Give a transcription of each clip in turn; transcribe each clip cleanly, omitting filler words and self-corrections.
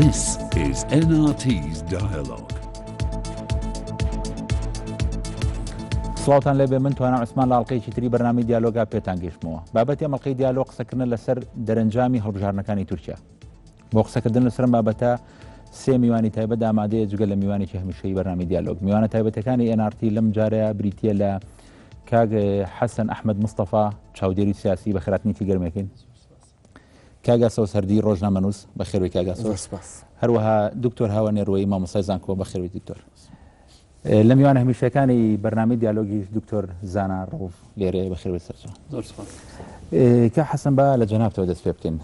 This is NRT's Dialogue. سڵاوتان لێبێ من توانم عوسمان لە ئەڵقەیەکی تری بەرنامەی دیالۆگا پێتان گەیشتمەوە. بابەتی ئەمەڵقەی دیالۆگ قسەکردن لەسەر دەرەنجامی هەڵبژارنەکانی تورکیا. بۆ قسەکردن لەسەر بابەتە سێ میوانی تایبەت ئامادەیە جگە لە میوانێکی هەمیشەیی بەرنامەی دیالۆگ. میوانە تایبەتەکانی NRT لەم جارەیە بریتیە لە کاک حەسەن ئەحمەد مستەفا چاودێری سیاسی بە خێراتنیتی گەرمێکین. کاگاسەوە سەردی ڕۆژنامەنووس بەخێرەوەی کاگاسەوە. هەروەها دکتۆر هاوە نێروەی مامۆستای زانکۆ بەخێرەوەی دکتۆر. لە میوانە هەمیشەکانی بەرنامەی دیالۆگی دکتۆر زانا ڕۆڤ لێرەیە بەخێرەوەی سەرچاو. زۆر سپاس. کا حەسەن با لە جەنابتەوە دەست پێ بکەین.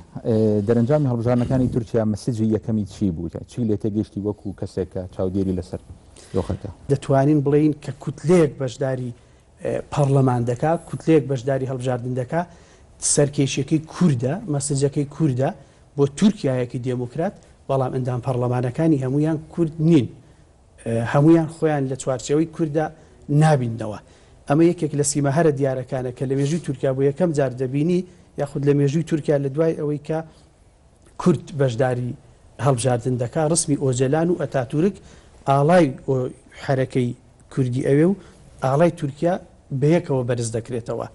دەرەنجامی هەڵبژارنەکانی تورکیا مەسیجی یەکەمی چی بوو؟ چی لێ تێگەیشتی وەکو کەسێک کە چاودێری لەسەر دۆخەکە؟ دەتوانین بڵین کە کوتلەیەک بەشداری پەرلەمان دەکات، کوتلەیەک بەشداری هەڵبژاردن دەکات، سەرکێشیەکەی کووردە، مەسیجەکەی کووردە بۆ تورکیایەکی دێموکرات، بەڵام ئەندام پەرلەمانەکانی هەمویان کورد نین. هەمویان خۆیان لە چوارچەوەی کووردە نابینەوە. ئەمە یەکێک لە سیمەهەرە دیارەکانە کە لە مێژووی تورکیا بۆ یەکەم جار دەبینی، یاخود لە مێژووی تورکیا لە دوای ئەوەی کە کورد بەشداری هەڵبژاردن دەکات، ڕسمی ئۆجەلان و ئەتاتورک ئاڵای حرەکەی کوردی ئەوێ و ئاڵای تورکیا بەیەکەوە بەرز دەکرێتەوە.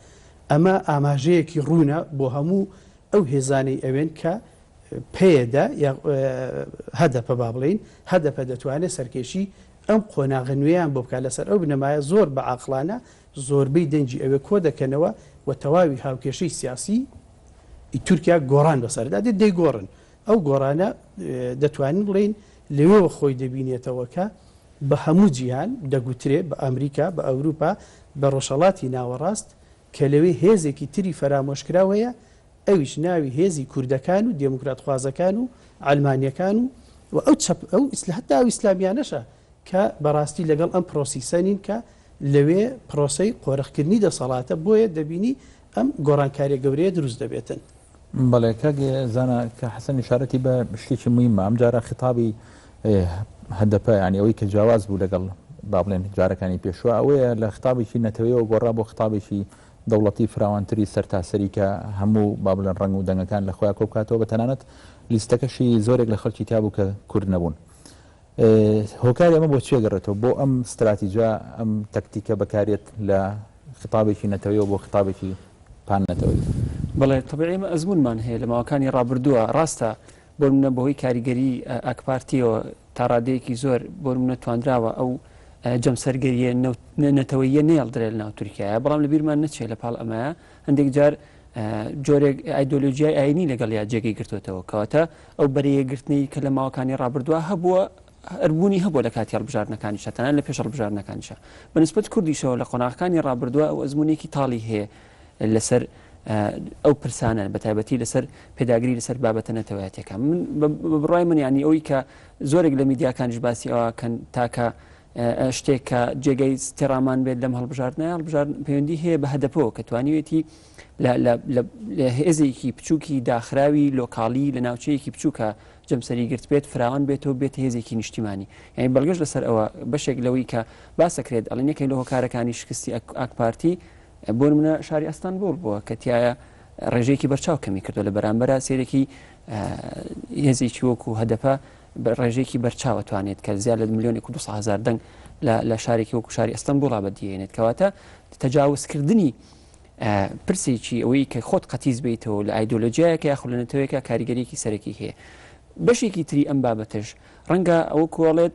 ئەمە ئاماژەیەکی ڕوونە بۆ هەموو ئەو هێزانەی ئەوێن کە پێدا هەدەپە با بڵین، هەدەپە دەتوانێت سەرکێشی ئەم قۆناغە نوێیان بۆ بکات لەسەر ئەو بنەمایە زۆر بە عاقلانە زۆربەی دەنجی ئەوێ کۆ دەکەنەوە و تەواوی هاوکێشەی سیاسی تورکیا گۆڕان بەسەردا دێت دەیگۆڕن. ئەو گۆڕانە دەتوانین بڵین لەوێەوە خۆی دەبینێتەوە کە بە هەموو جیهان دەگوترێت بە ئەمریکا، بە ئەوروپا، بە ڕۆژهەڵاتی ناوەڕاست کە لەوێ هێزێکی تری فەرامۆشکراوەیە، ئەویش ناوی هێزی کوردەکان و دێموکرات خوازەکان و ئەلمانیەکان و ئەو هەتا ئەو ئیسلامیانەشە کە بەڕاستی لەگەڵ ئەم پرۆسیسەنین کە لەوێ پرۆسەی قۆرەخکردنی دەسەڵاتە، بۆیە دەبینی ئەم گۆڕانکاریە گەورەیە دروست دەبێتن. بەڵێ کاگێ زانە کە حەسەن ئیشارەتی بە شتێکی مهمە. ئەم جارە خیتابی هەدەپە ینی ئەوەی کە جیاواز بوو لەگەڵ با بڵێن جارەکانی پێشوە ئەوەیە لە خیتابێکی نەتەوەیەوە گۆڕا بۆ خیتابێکی دەوڵەتی فراوانتری سەرتاسەری کە هەموو با بڵێن ڕنگ و دەنگەکان لە خۆیان کۆبکاتەوە، بە تەنانەت لیستەکەشی زۆرێک لە خەڵکی تا بوو کە کورد نەبوون. هۆکاری ئەمە بۆ چێ گەڕێتەوە بۆ ئەم استراتیجا ئەم تەکتیکە بەکارێت لە خیتابێکی نەتەوەیەوە بۆ خیتابێکی پان نەتەوەی؟ بەڵێ تەبیعی ئێمە ئەزمونمان هەیە لە ماوەکانی ڕابردووە. ڕاستە بۆ منە بەهۆی کاریگەری ئەکپارتیەوە تا ڕادەیەکی زۆر بۆ منە توانراوە ئەو جەمسەرگەریە نەتەوەیە نێڵدرێت لە ناو تورکیایە، بەڵام لە بیرمان نەچێت لە پاڵ ئەمەیە هەندێک جار جۆرێک ئایدۆلۆژیای ئاینی لەگەڵ یا جێگەی گرتوێتەوە، کەواتە ئەو بەرەیەگرتنی کە لە ماوەکانی ڕابردووە هەبووە ئەربوونی هەبووە لە کاتی هەڵبژاردنەکانیشە، تەنانەت لە پێش هەڵبژاردنەکانیشە. بەنسبەت کوردیشەوە لە قۆناغەکانی ڕابردووە ئەو ئەزمونێکی تاڵی هەیە لەسەر ئەو پرسانە، بە تایبەتی لەسەر پێداگری لەسەر بابەتە نەتەوەیەتەکان. من بڕای من ینی ئەوەی کە زۆرێک لە میدیاکانیش باسی ئەوکەن تاکە شتێک کە جێگەی تێڕامان بێت لەم هەڵبژاردن پەیوەندی هەیە بە هەدەپەوە کە توانیوێتی لە هێزێکی بچووکی داخراوی لۆکاڵی لە ناوچەیەکی بچووکە جەمسەری گرت بێت فراوان بێتەوە بێت هێزێکی نیشتیمانی. یعنی بەڵگەش لەسەر ئەوە بەشێک لەوەی کە باسەکرێت ئەڵێن یەکێک لە هۆکارەکانی شکستی ئاکپارتی بۆ منە شاری ئەستانبوڵ بووە کە تایە ڕێژەیەکی بەرچاو کەمی کردو لە بەرامبەر سێرێکی هێزێکی وەکو هەدەپە ڕێژێکی بەرچاوە توانێت کە زیاد لە 1,200,000 دەنگ لە شارێکی وەکو شاری ئەستانبوڵا بەدیێنێت، کەواتە تەجاوزکردنی پرسێکی ئەوەی کە خۆت قەتیز بیتەوە لە ئایدۆلۆژیایەکە یاخود لە نەتەوەیەکە کاریگەریەکی سەرەکی هەیە. بەشێکی تری ئەم بابەتش ڕەنگە ئەوە کۆڵێت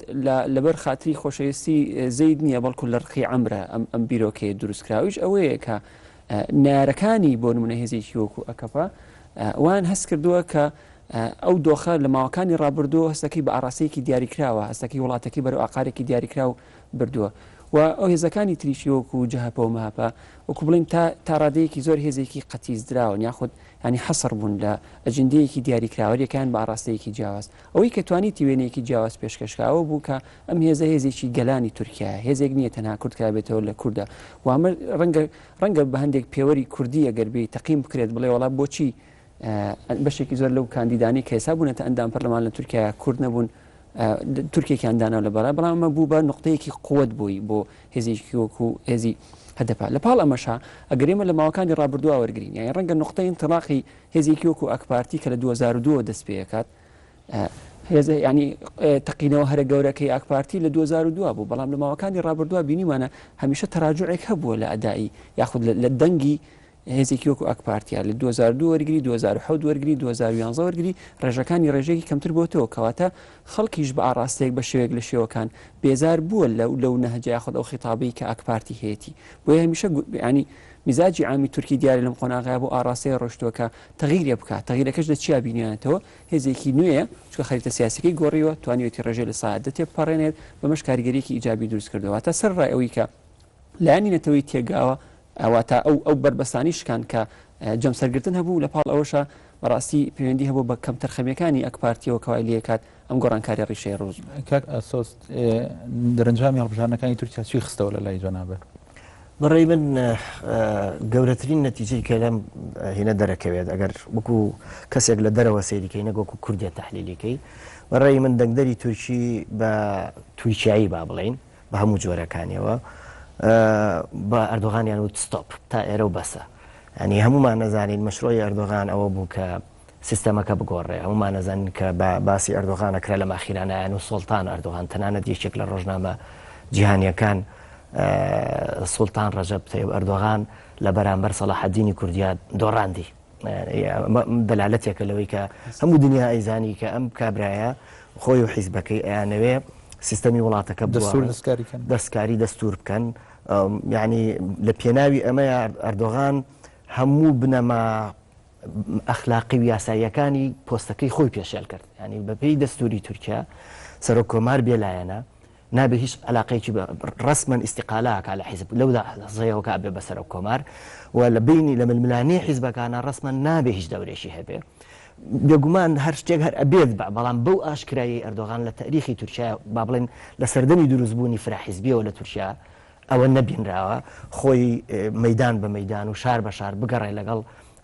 لەبەر خاتری خۆشەویستی زەید نییە، بەڵکو لە ڕقی عەمرە ئەم بیرۆکەیە دروستکراویش ئەوەیە کە نارەکانی بۆ نمونە هێزێکی وەکو ئەکەپا وان هەست کردووە کە ئەو دۆخە لە ماوەکانی ڕابردووە هەستەکەی بە ئاراسەیەکی دیاریکراوە، هەستەکەی وڵاتەکەی بەرەو ئاقارێکی دیاریکراو بردووە و ئەو هێزەکانی تریشی وەکو جەهەپە و مەهەپە وەکو بڵین تا ڕادەیەکی زۆر هێزێکی قەتیز دراون یاخود ینی حەسڕ بوون لە ئەجندەیەکی دیاریکراوەریەکان بە ئاراستەیەکی جیاواز. ئەوەی کە توانیتی وێنەیەکی جیاواز پێشکەشکراوە بوو کە ئەم هێزە هێزێکی گەلانی تورکیە، هێزێک نییە تەنها کوردکا بێتەوە لە کووردە و ئەمە ڕەنگە بە هەندێک پێوەری کوردی ئەگەربی تەقیم بکرێت بڵێ وڵا بۆچی بەشێکی زۆر لەو کاندیدانی کە حساب بوونەتە ئەندام پەرلەمان لە تورکیا کورد نەبوون، تورکێکیان دانا لە بەڵا، بەڵام ئەمە بوو بە نقطەیەکی قووەت بووی بۆ هێزێکی وەکو هێزی هەدەپا. لە پاڵ ئەمەشا ئەگەر ئێمە لە ماوەکانی ڕابردووە وەرگرین، یعنی ڕەنگە نقطەی ئینتیلاقی هێزێکی وەکو ئەکپارتی کە لە 2002 دەست پێ دەکات ینی تەقینەوە هەرە گەورەکەی ئاکپارتی لە 2002 بوو بەڵام لە ماوەکانی ڕابردووە بینیمانە هەمیشە تەراجعێک هەبووە لە ئەدایی یاخود لە دەنگی هێزێکی وەکو ئەکپارتیا لە 2002 وەرگری 2010 وەرگری 2011 وەرگری ڕێژەکانی ڕێژێکی کەمتر بۆتەوە کەواتە خەڵکیش بە ئاراستەیەک بە شێوەیەک لە شێوەکان بێزار بووە لەو نەهەجە یاخود ئەو خیتابەی کە ئەکپارتی هەیەی بۆیە هەمیشە ینی میزاجی عامی تورکی دیارە لەم قۆناغای بۆ ئاراستەیە ڕۆشتووەکە تەغییرێ بکات تەغییرەکەش لە چیا بینیانێتەوە هێزێکی نوێیە چکە خەریتە سیاسەکەی گۆڕیوە توانیوێتی ڕێژێ لە ساعت دەتێ بپەڕێنێت بەمەش کاریگەریەکی ئیجابی دروست کردەوە تا سەر ڕای ئەوەی کە لایانی نەتەوەی تێگاوە ئەواتە ئەو بربەستانی شکان کە جەم سەرگرتن هەبوو لە پاڵ ئەوەشە بەڕاستی پەیوەندی هەبوو بە کەم تەرخەمیەکانی ئەکپارتیەوە کەوای لێکات ئەم گۆڕانکاری ڕیشەی ڕۆژ کاک ئەسۆس دەرەنجامی هەڵبژارنەکانی تورکیا چی خستەوە لە لای جۆنابەر بەڕێی من گەورەترین نەتیجەی کە لەم هێنە دەرەکەوێت ئەگەر وەکو کەسێک لە دەرەوە سەیریکەی نەگۆکو کوردیە تەحلیلیکەی بەڕێی من دەنگدەری تورکی بە تورکیایی با بڵین بە هەموو جۆرەکانیەوە بە ئەردۆغانیان وت ستۆپ تا ئێرە و بەسە ینی هەمومان نەزانین مەشروعی ئەردۆغان ئەوە بوو کە سیستەمەکە بگۆڕێ هەمومان نەزانین کە باسی ئەردۆغانەکرا لە ماخیرانایان و سوڵتان ئەردۆغان تەنانەت یەکێک لە ڕۆژنامە جیهانیەکان سوڵتان ڕەجەب تەیب ئەردۆغان لە بەرامبەر سەلاحەدینی کوردیا دۆڕاندی دەلالەتێکە لەوەی کە هەموو دنیا ئەیزانی کە ئەم کابرایە خۆی و حیزبەکەی ئەیانەوێ سیستەمی وڵاتەکە دەستکاری دەستور بکەن یعنی لە پێناوی ئەمە ئەردۆغان هەموو بنەما ئەخلاقی و یاساییەکانی پۆستەکەی خۆی پێشێل کرد ینی بەپێی دەستوری تورکیا سەرۆک کۆمار بێلایەنە نابێ هیچ علاقەیەکی ڕسمەن ئیستیقالەکە لە حیزب لەودا زەیەوە کە بێ بەسەر کۆمار و لە بینی لە ململانەی حیزبەکانە ڕسمەن نابێ هیچ دەورێکی هەبێ بێگومان هەر شتێک هەر ئەبێت بەڵام بەو ئاشکرایی ئەردۆغان لە تاریخی تورکیا با بڵێن لە سەردەمی دروستبوونی فراحیزبیەوە لە تورکیا ئەوە نەبینراوە خۆی مەدان بە مەدان و شار بە شار بگەڕێ لەگەڵ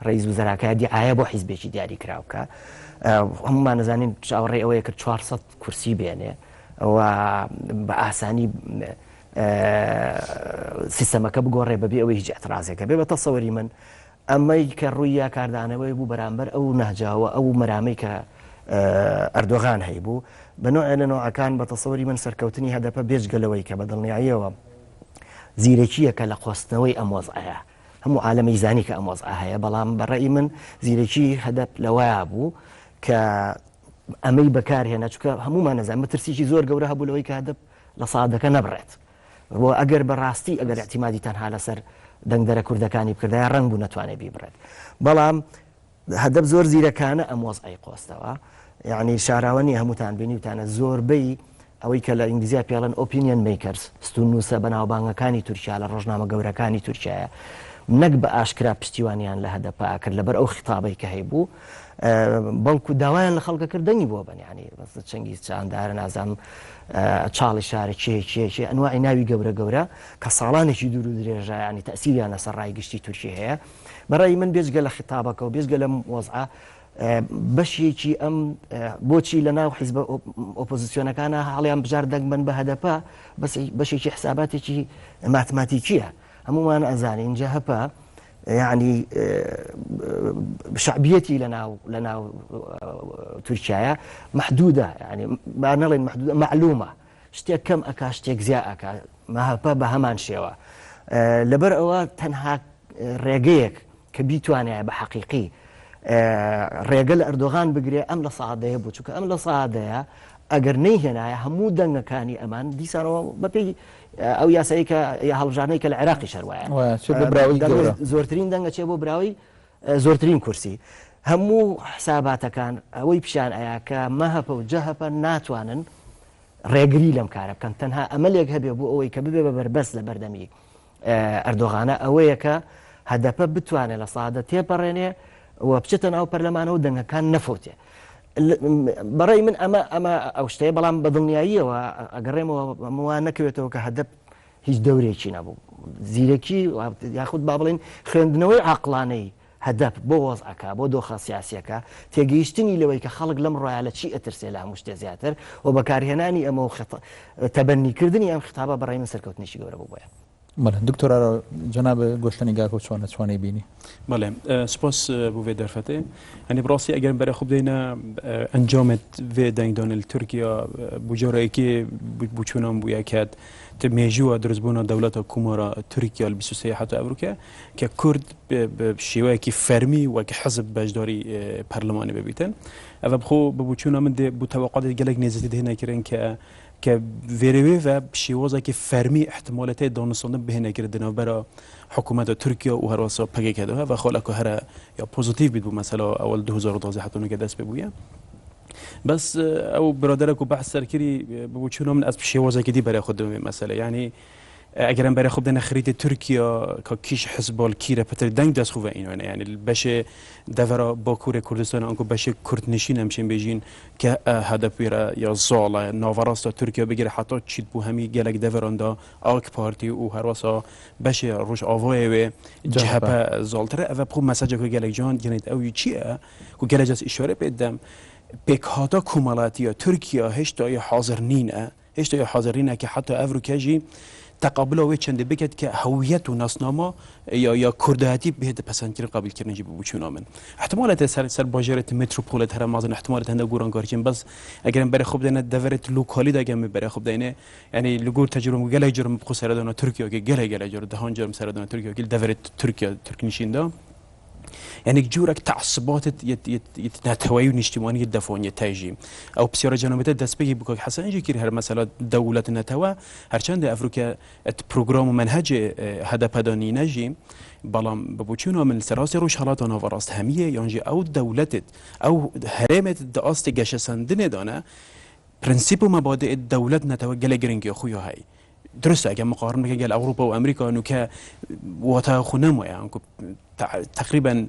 ڕئیس وزەراکە دیعاە بۆ حیزبێکی دیاری کراوکە هەمومان نەزانین چاوەڕێ ئەوەیە کرد 400 کورسی بێنێ و بە ئاسانی سیستەمەکە بگۆڕێ بەبێ ئەوەی هیچ ئەترازێکە بێ بە تەسەوەری من ئەمەی کە ڕوویە کاردانەوەی بوو بەرامبەر ئەو نەهجاوە ئەو مەرامەی کە ئەردۆغان هەیبوو بەنوع لە نوعەکان بە تەسەوەری من سەرکەوتنی هەدەپە بێژگەلەوەی کە بە دڵنیاییەوە زیرەکیەکە لە خۆستنەوەی ئەم وەزعەیە هەموو عالەمەی زانی کە ئەم وەزعە هەیە بەڵام بەڕێی من زیرەکی هەدەپ لەوەیە بوو کە ئەمەی بەکارهێنا چکە هەمومان نەزان مەترسیی زۆر گەورە هەبوو لەوەی کە هەدەپ لە سادەکە نەبڕێت بۆ ئەگەر بەڕاستی ئەگەر احتیمادی تەنها لەسەر دەنگدەرە کوردەکانی بکردای ڕنگ بوو نەتوانێت بیبڕێت بەڵام هەدەپ زۆر زیرەکانە ئەم وەزعەی قۆستەوە یعنی شاراوەنی هەمووتان بینیوتانە زۆربەی ئەوەی کە لە ئینگلیزیا پێڵەن ئۆپینیەن میکەرز ستون نووسە بەناوبانگەکانی تورکیا لە ڕۆژنامە گەورەکانی تورکیایە نەک بە ئاشکرا پشتیوانیان لە هەدەپا کرد لەبەر ئەو خیتابەی کە هەیبوو بەڵکو داوایان لە خەڵکە کردنی بۆ بنیانی چەنگی چاندارە نازانم چاڵی شارە چێ ئەنواعی ناوی گەورە گەورە کە ساڵانێکی دوور و درێژە ینی تەسیریان لەسەر ڕایگشتی تورکی هەیە بەڕای من بێجگە لە خیتابەکە و بێجگە لەم وەزعە بەشێکی ئەم بۆچی لە ناو حیزب ئۆپۆزیسیۆنەکانە هەڵیان بژار دەنگمەن بە هەدەپا بەشێکی حساباتێکی ماتماتیکیە هەمومان ئەزانین جا هەپا یعنی شعبیەتی لە ناو تورکیایە محدودە ینی با نەڵێن محدودە معلومە شتێک کەم ئەکا شتێک زیا ئەکا ماهەپە بە هەمان شێوە لەبەر ئەوە تەنها ڕێگەیەک کە بیتوانێت بە حەقیقی ڕێگە لە ئەردۆغان بگرێ ئەم لە سەعادەیە بوو چونکە ئەم لە سەعادەیە ئەگەر نەیهێنایە هەموو دەنگەکانی ئەمان دیسانەوە بەپێی ئەو یاسایی کە یا هەڵبژارنەی کە لە عێراقی شەروایە زۆرترین دەنگە چێ بۆ براوی زۆرترین کورسی هەموو حساباتەکان ئەوەی پیشان ئەیە کە مەهەپە و جەهەپە ناتوانن ڕێگری لەم کارە بکەن تەنها ئەمەلێک هەبێ بۆ ئەوەی کە ببێ بە بەربەست لە بەردەمی ئەردۆغانە ئەوەیە کە هەدەپە بتوانێت لە سەعادە تێپەڕێنێ و بچێتە ناو پەرلەمانەوە دەنگەکان نەفوتێ بەڕێی من ئەمە ئەو شتەیە بەڵام بە دڵنیاییەوە ئەگەڕێمەوە هەمووان نەکەوێتەوە کە هەدەپ هیچ دەورێکی نەبوو زیرەکی یاخود با بڵێن خوێندنەوەی عاقلانەی هەدەپ بۆ وەزعەکە بۆ دۆخە سیاسیەکە تێگەیشتنی لەوەی کە خەڵک لەم ڕۆیە لە چی ئەترسێ لە هەموو شتێ زیاتر و بەکارهێنانی ئەمە و تەبەنیکردنی ئەم خیتابە بەڕێی من سەرکەوتنیشی گەورە بوو بۆیە بەڵێ دکتۆر جەناب گۆشتنی گاکۆ چۆنە بینی بەڵێ سپاس بۆ وێ دەرفەتێ ئەنی بڕاستی ئەگەر بەرە خوب دەینە ئەنجامت وێ دەنگدانل تورکیا بجارەیەکی بچوونان بووە کات مێژووە دروستبوونا دەوڵەتە کومارە تورکیا 23 حتا ئەوروکە کە کورد شێوەیەکی فەرمی وەک حەزب بەشداری پەرلەمانی ببیتن ئەوە بخۆ بچوونە من بۆ تەواقعاتی گەلێک نێزیتی دێنەکردن کە وێرەوێ و شێوازێکی فەرمی احتمالەتی دانوستاندن بهێنەکرد دنەبەرە حکوومەتە تورکیا و هەروەسا پەگێکەوە و خۆلەکە هەرە یا پۆزیتیو بیت بوو مەسەلا ئەوەل 2012 حتونەکە دەست پێ بووە بەس ئەو برادەرێک و بەحث سەرکردی بچوونە من ئەس شێوازێکی دی بەرە خۆ دەمێ مەسەلە یعنی ئەگەرم بەرە خوب دەنە خریتی تورکیا کە کیش حزبال کیرە پتر دەنگ دەست خوبە اینوانە یعنی بەشێ دەڤرە باکوورە کوردستان ئەنکو بەشێ کوردنشین ئەمشین بێژین کە هەدەپێرە یا زاڵە ناوەڕاستە تورکیا بگیرە حتا چیت بوو هەمی گەلک دەڤراندا ئاک پارتی و هەروەسا بەشێ ڕۆژ ئاڤایەوێ جەهەپە زاڵترە ئەوە بخۆ مەسەجێک گەلک جوان گەنیت ئەوی چییە و گەلەجەس ئیشارە پێدەم پێکهاتە کومەڵاتیە تورکیا هێشتا حاضر نینە هێشتا حاضر نینە کە حتا ئەڤروکەژی تقابلەوەی چەندە بکات کە هەویەت و ناسنامە یا کوردایەتی بهێتە پەسەندکردن قابلکردنی بچوونە من احتمالات سەر باژێرەتی متروپۆلەت هەرە مازن احتمالات هەندە گۆرانکارچین بەس ئەگەرم بەرە خوب دێنە دەڤێت لوکالی دەگەم بەرە خوب دێنێ ینی لەگۆر تەجربەم گەلێک جرم بخۆ سەردانە تورکیاکە گەلێک جۆر دەهان جرم سەردانە تورکیاکە دەڤێت تورکیا تورکنیشیندا يعني جورك تعصبات يتناتوي ونجتماعي الدفونية تاجي أو بسيارة جنوبية دسبيه بكو حسن يجي كير هر مسألة دولة نتوا هرچند أفريقيا برنامج ومنهج هذا بداني نجي بلام ببوچونا من سراس روش حالات نافراست همية يعني أو دولة أو هرمت داست جشسندن دانه برنسيب ومبادئ الدولة نتوا جلجرينج خويا هاي درسته اگه مقارنه که گل اروپا و امریکا نو که واتا خونم يعني تقريبا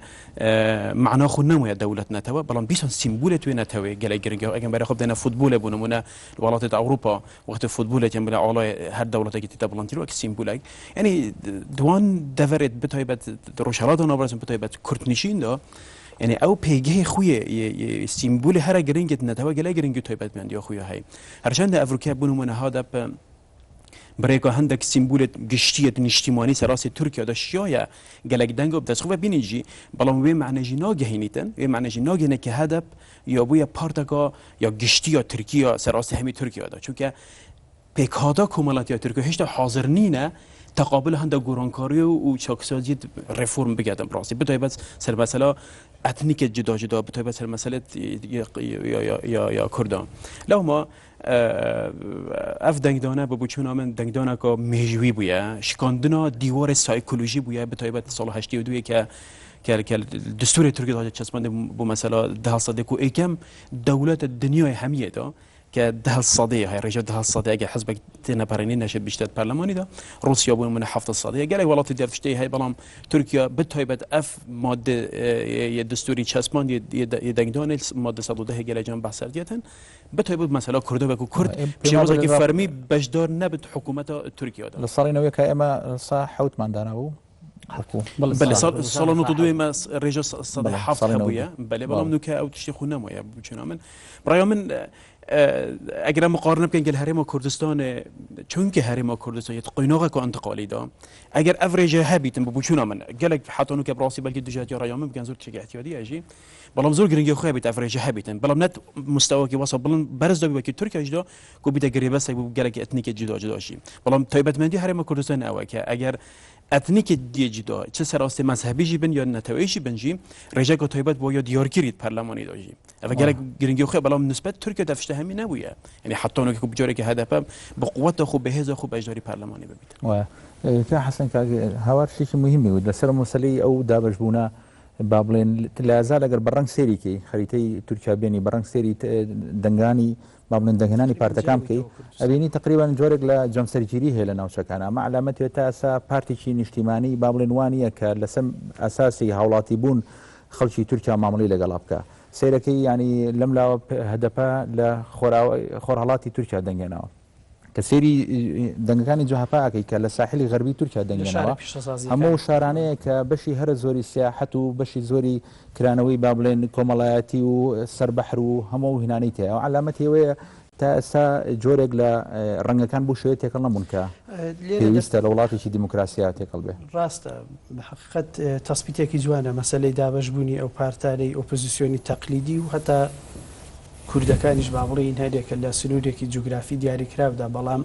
معنا خونم ويا دولة نتوا بلان بيسون سيمبول تو نتوا گل گرنگ اگه برای خب دنا فوتبال بونمونه ولات اروپا وقت فوتبال تیم بلا علا هر دولت که تبلانتی رو که سيمبول يعني دوان دورت بتایبت روشالات نابرسن بتایبت کورتنشین دا يعني او بيجي خويا سيمبول هر گرنگ نتوا گل گرنگ تایبت من یا خويا هاي هرچند افریقا بونمونه هذا برای که هندک سیمبولت گشتیت اجتماعی سراس ترکیه داشت یا گلک دنگ و دست خوب بینیجی بالام وی معنی جناگه هنیتن وی معنی جناگه نه که هدف یا بوی پارتکا یا گشتی یا ترکیه سراس همی ترکیه دا چون که پیکادا کمالات یا ترکیه هیچ حاضر نینه تقابل هنده گورانکاری و چاکسازی رفرم بگردم راستی بتای بس سر مسئله اتنیک جدا بتای بس سر مسئله یا کردان لو ما اف دنگدانه به بچونا من دنگدانه که مهجوی بوده شکاندنا دیوار سایکولوژی بوده به تایبت سال 82 که دستور ترکیه داشت چسبانده با مثلا 10 صدق و ایکم دولت دنیای همیه دا که 10 صدق های رجال 10 صدق اگه حزب تنپرینی نشد بیشتر پارلمانی دا روسیا بون من 7 صدق گله ولات دیرفشته های بلام ترکیه به تایبت اف ماده ی دستوری چسبان ی دنگدانه ماده 110 گله جان بحث دیتن به تایبت مثلا کرد و کرد شیوازی که فرمی بجدار نبود حکومت ترکیه دا لصالي نويا كاما صح حوت من دانو حكو بله سال نوتدوی ما رجال صدق 7 حبویه بله بلام نوکه او تشتی خونه مایا بچنا من برای من اگر مقارنه بکنیم که هرم کردستان چون که هرم کردستان یه قیناقه که انتقالی دا اگر افریج هبیتن بچونا من گلک حتی نو که براسی بلکه دجاجی رایام بگن زور چه احتیاطی اجی بلام زور گرینگی خو هبیت افریج هبیتن بلام نت مستوى که واسه بلن برز دو که ترکیه اجدا کو بیت گریبه سه گلک اتنیک جدا شی بلام تایبت مندی هرم کردستان اوه که اگر اتنیک جدا چه سراست مذهبی جیبن یا نتویشی بنجی رجا که تایبت با یا دیارگیریت پارلمانی داشی اما گلک گرینگی خو بلام نسبت ترکیه دفشته همین نبوده يعني حتى انه يكون بجوري كهدف بقوته خو بهذا خو باجداري برلماني ببيت و كا حسن كا هوار شيء مهم ولا سر مسلي او دابج بونا بابلين لا زال اگر برنگ سيري كي خريطي تركيا بيني برنگ سيري دنگاني بابلين دنگاني بارتكام كي ابيني تقريبا جورك لا جمسرجيري هي لنا وشكانا مع علامه تاسا بارتي شي اجتماعي بابلين وانيه كلسم اساسي هولاتي بون خلشي تركيا معاملي لقلابكا سيركي يعني لملا هدفا لخورهالاتي تركيا دنگنا كسيري دنگكاني جوهفا كي كالساحل الغربي تركيا دنگنا همو شارانه كبشي هر زوري سياحت وبشي زوري كرانوي بابلين كومالاتي وسر بحر همو هنانيته علامتي وي تا ئێستا جۆرێک لە ڕەنگەکان بوو شوێت تێکەڵ نەبوون کە پێویستە لە وڵاتێکی دیموکراسیا تێکەڵ بێ. ڕاستە بەحقیقەت تەسبیتێکی جوانە مەسەلەی دابەشبوونی ئەو پارتانەی ئۆپۆزیسیۆنی تەقلیدی و هەتا کوردەکانیش با بڵێین هەرێکە لە سنوورێکی جوگرافی دیاریکراودا بەڵام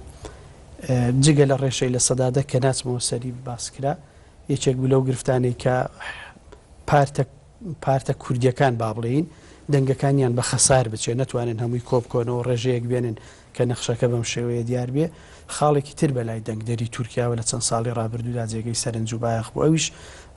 جگە لە ڕێشەی لە سەدادە کە ناچمەوە سەری باسکرا یەکێک بوو لەو گرفتانەی کە پارتە کوردیەکان با بڵێین دەنگەکانیان بە خەسار بچێت نەتوانن هەمووی کۆبکۆنەوە ڕێژەیەک بێنن کە نەخشەکە بەم شێوەیە دیار بێ خاڵێکی تر بەلای دەنگدەری تورکیاوە لە چەند ساڵی ڕابردوودا جێگەی سەرنج و بایەخ بوو ئەویش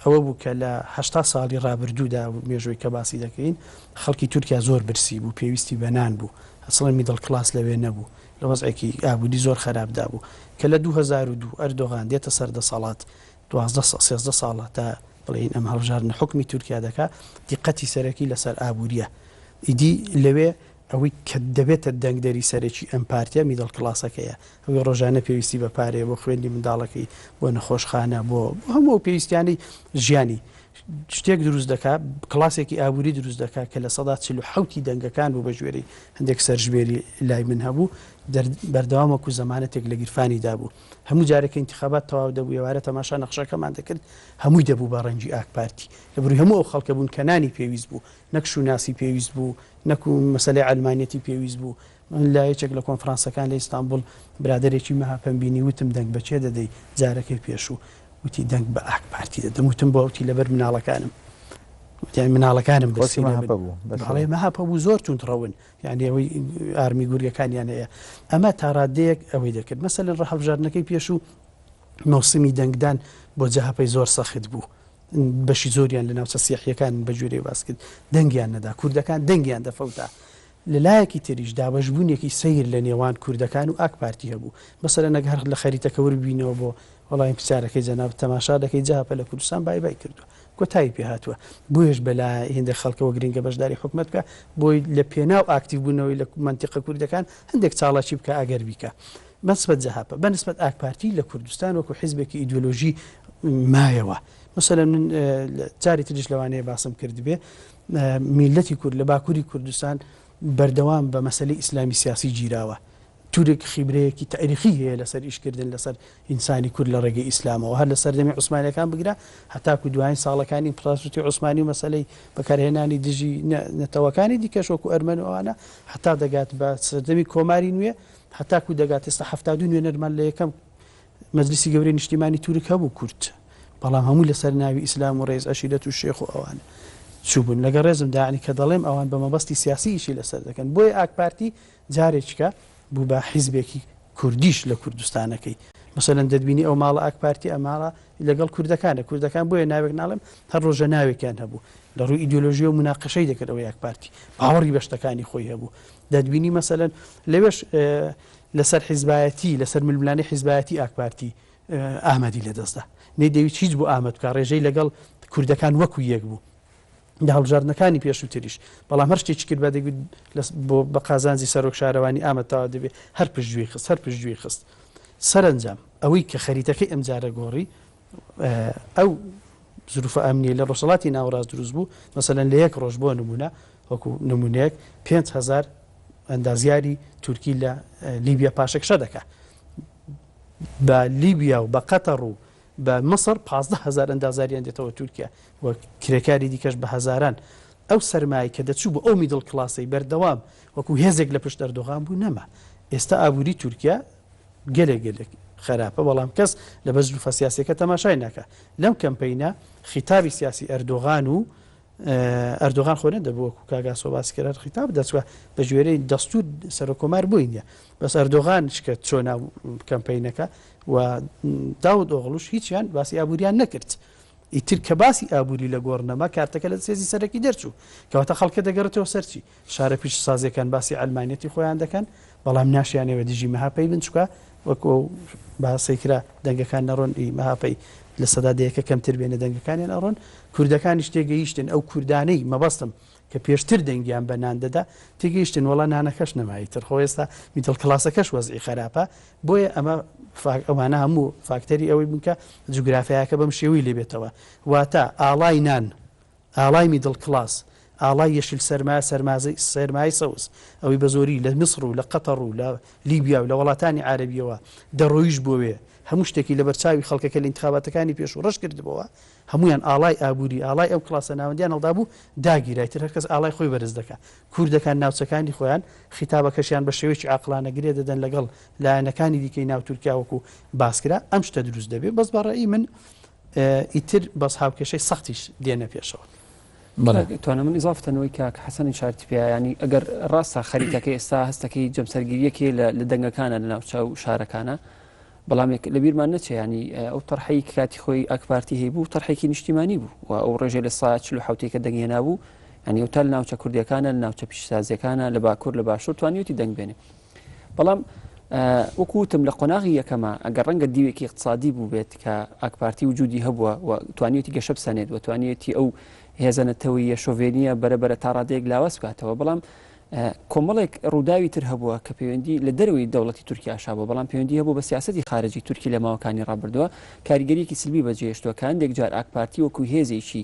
ئەوە بوو کە لە 80 ساڵی ڕابردوودا مێژووی کە باسی دەکەین خەڵکی تورکیا زۆر برسی بوو پێویستی بەنان بوو ئەسڵەن میدڵ کلاس لەوێ نەبوو لە وەزعێکی ئابوودی زۆر خراپدا بوو کە لە 2002 ئەردۆغان دێتە سەردەسەڵات 12 ساڵە تا بڵین ئەم هەڵبژاردنە حکمی تورکیا دەکا دیقەتی سەرەکی لەسەر ئابووریە ئیدی لەوێ ئەوەی کە دەبێتە دەنگدەری سەرەکی ئەم پارتیا میدڵ کلاسەکەیە ئەوەی ڕۆژانە پێویستی بە پارێ بۆ خوێندی منداڵەکەی بۆ نەخۆشخانە بۆ هەموو پێویستیانی ژیانی شتێک دروست دەکات کلاسێکی ئابووری دروست دەکات کە لە 1970 دەنگەکان بوو بە ژێری هەندێک سەرژمێری لای من هەبوو بەردەوامەکو زمانەتێک لە گیرفانیدا بوو هەموو جارێکە انتخابات تەواو دەبوو ێوارە تەماشا نەخشەکەمان دەکرد هەمووی دەبوو بە ڕەنگی ئاک پارتی لەبروی هەموو ئەو خەڵکە بوون کەنانی پێویست بوو نەک شوناسی پێویست بوو نەکو مەسەلەی ئەلمانیەتی پێویست بوو من لا یەکێک لە کۆنفرانسەکان لە ئیستانبول برادێکی مەهاپەمبینی وتم دەنگ بەچێ دەدەی جارەکەی پێشوو وتی دەنگ بە ئاک پارتی دەدەم وتم بۆ ئەوتی لەبەر مناڵەکانم بەڵێ مەهاپە بوو زۆر تونندڕەون یعنی ئەوەی ئارمی گورگەکانیان هەیە ئەمە تا ڕادەیەک ئەوەی دەکرد مەسەلەن ڕەهەڵبژاردنەکەی پێشوو مەوسمی دەنگدان بۆ جەهەپەی زۆر سەخت بوو بەشی زۆریان لە ناوچە سیاحیەکان بە جوێرەی باس کرد دەنگیان نەدا کوردەکان دەنگیان دەفەوتا لەلایەکی تریش دابەشبوونێکی سیر لە نێوان کوردەکان و ئاک پارتی هەبوو مەسەلەن ئەگەر لە خەریتەکە وەربینەوە بۆ وەڵامی پرسیارەکەی جەناب تەماشا دەکەی جەهەپە لە کوردستان بای کردووە کۆتایی پێ هاتووە بۆیش بەلا هێندە خەڵکەوە گرنگە بەشداری حکومت بکە بۆی لە پێناو ئاکتیو بوونەوەی لە منتیقە کوردەکان هەندێک چاڵاکی بکە ئەگەر بیکە بەنسبەت جەهەپە بەنسبەت ئاک پارتی لە کوردستان وەکو حیزبێکی ئیدۆلۆژی مایەوە مثلا من جاری تریش لەوانەیە باسم کرد بێ میلەتی کورد لە باکووری کوردستان بەردەوام بە مەسەلەی ئیسلامی سیاسی گیراوە تورێک خیبرەیەکی تاریخی هەیە لەسەر ئیشکردن لەسەر ئینسانی کورد لە ڕێگەی ئیسلامەوە هەر لە سەردەمی عوسمانیەکان بگرە هەتاکو دوایین ساڵەکانی پراسوتی عوسمانی و مەسەلەی بەکارهێنانی دژی نەتەوەکانی دیکەش وەکو ئەرمەنیەوانە هەتا دەگات بە سەردەمی کۆماری نوێ هەتاکو دەگات ئێستا 72 نوێنەرمان لە یەکەم مەجلیسی گەورەی نیشتیمانی تورک هەبوو کورد بەڵام هەموو لەسەر ناوی ئیسلام و ڕێز ئەشیرەت و شێخ و ئەوانە چوبوون لەگە ڕێزم داعنی کە دەڵێم ئەوان بە مەبەستی سیاسیشی لەسەر دەکەن بۆی ئاک پارتی جارێککە بوو بە حیزبێکی کوردیش لە کوردستانەکەی مثلەن دەبینی ئەو ماڵە ئاک پارتی ئەماڵە لەگەڵ کوردەکان بۆیە ناوێک ناڵێم هەر ڕۆژە ناوێکیان هەبوو لە ڕووی ئیدۆلۆژی و مناقشەی دەکرد ئەوە یاک پارتی باوەڕی بەشتەکانی خۆی هەبوو دەبینی مثلەن لەوێش لەسەر حیزبایەتی لەسەر ململانی حیزبایەتی ئاک پارتی ئامادی لەدەستدا نەیدەویت هیچ بۆ ئامەد بکە ڕێژەی لەگەڵ کوردەکان وەکو یەک بوو هەڵبژاردنەکانی پێشووتریش بەڵام هەر شتێکی کرد بۆ بە قازانجی سەرۆک شارەوانی ئامەتەوە دەبێت هەر پشتگوێی خست سەرنجام ئەوەی کە خەریتەکەی ئەمجارە گۆڕی ئەو زروفە ئەمنیە لە ڕۆژهەڵاتی ناوەڕاست دروست بوو مەسەلەن لە یەک ڕۆژ بۆ نمونە وەکو نمونەیەک 5,000 ئەندازیاری تورکی لە لیبیا پاشەکشە دەکات بە لیبیا و بە قەتەڕ و بە مەسر 15,000 ئەندازاریان دێتەوە تورکیا وە کرێکاری دیکەش بە هەزاران ئەو سەرمایی کە دەچوو بە ئەو میدڵ کلاسی بەردەوام وەکو هێزێک لە پشت ئەردۆغان بوو نەما ئێستا ئابووری تورکیا گەلێک خراپە بەڵام کەس لە بە زروفە سیاسیەکە تەماشای ناکە لەم کەمپەینە خیتابی سیاسی ئەردۆغان و ئەردۆغان خۆنە دەبووەکو کاگاسۆ باسکرار خیتاب دەچوە بە ژێرەی دەستور سەرۆکۆمار بووینە بەس ئەردۆغان شکە چۆنا کەمپەینەکە و داود ئۆغڵوش هیچیان باسی ئابووریان نەکرد ئیتر کە باسی ئابووری لە گۆڕنەما کارتەکە لە سێزی سەرەکی دەرچوو کەواتە خەڵکە دەگەڕێتەوە سەرچی شارە پیش سازەکان باسی ئەلمانیەتی خۆیان دەکەن بەڵام ناشیانەوە دژی مەهاپەی بنچکە وەکو باسەیکرا دەنگەکان نەڕۆن مەهاپەی لە سەدادەیەکە کەمتر بێنە دەنگەکانیان ئەڕۆن کوردەکانیش تێگەیشتن ئەو کوردانەی مەبەستم کە پێشتر دەنگیان بەنان دەدا تێگەیشتن وەڵا نانەکەش نەمایی تر خۆ ئێستا میدڵ کلاسەکەش وەزعی خراپە بۆیە ئەمە ئەوانە هەموو فاکتەری ئەوەی بنکە جوگرافیاکە بەم شێوەی لێبێتەوە واتە ئاڵای نان ئاڵای میدڵ کلاس ئاڵای یەشیل سەرمای سەوز ئەوەی بە زۆری لە میسر و لە قەتەڕ و لە لیبیا و لە وڵاتانی عارەبیەوە دەڕۆیش بۆوێ هەموو شتێکی لە بەرچاوی خەڵکەکە لە انتخاباتەکانی پێش و ڕەش کردبەوە هەمویان ئاڵای ئابووری ئاڵای ئەو کلاسە ناوەندیان هەڵدا بوو داگیرایتر هەرکەس ئاڵای خۆی بەرز دەکات کوردەکان ناوچەکانی خۆیان خیتابەکەشیان بە شێوەیەکی عاقلانە گرێ دەدەن لەگەڵ لایەنەکانی دیکەی ناو تورکیاوەکو باسکرا ئەم شتە دروست دەبێت بەس بەڕێی من ئیتر بەس هاوکێشەی سەختیش دێنە پێشەوە توانە من ئیزافتەنەوەی کە حەسەنی شارتی پێ ینی ئەگەر ڕاستە خەریکەکە ئێستا هەستەکەی جەمسەرگیریەکی لە دەنگەکانە لە ناوچاو شارەکانە بەڵام لەبیرمان نەچێ ینی ئەو تەرحەی کاتی خۆی ئەکپارتی هەیبوو تەرحێکی نیشتیمانی بوو و ئەو ڕێژێ لە سا 47 دەنگێنا بوو ینی ئەو تا لە ناوچە کوردیەکانە لە ناوچە پیشسازیەکانە لە باکوور لە باشوور توانیوتی دەنگ بێنێ بەڵام وەکوتم لە قۆناغی یەکەمە ئەگەر ڕەنگە دیوێکی اقتصادی بوو بێت کە ئاکپارتی وجودی هەبووە و توانیوتی گەشە بسەنێت و توانیەتی ئەو هێزانەتەوەی شۆڤێنیە بەرەبەرە تا ڕادەیەک لاوەس بکاتەوە بەڵام کۆمەڵێک ڕووداوی تر هەبووە کە پەیوەندی لە دەروی دەوڵەتی تورکیا شابوو بەڵام پەیوەندی هەبوو بە سیاسەتی خارجی تورکی لە ماوەکانی ڕابردووە کاریگەریەکی سلبی بەجێهێشتووە کە هەندێک جار ئاکپارتی وەکو هێزێکی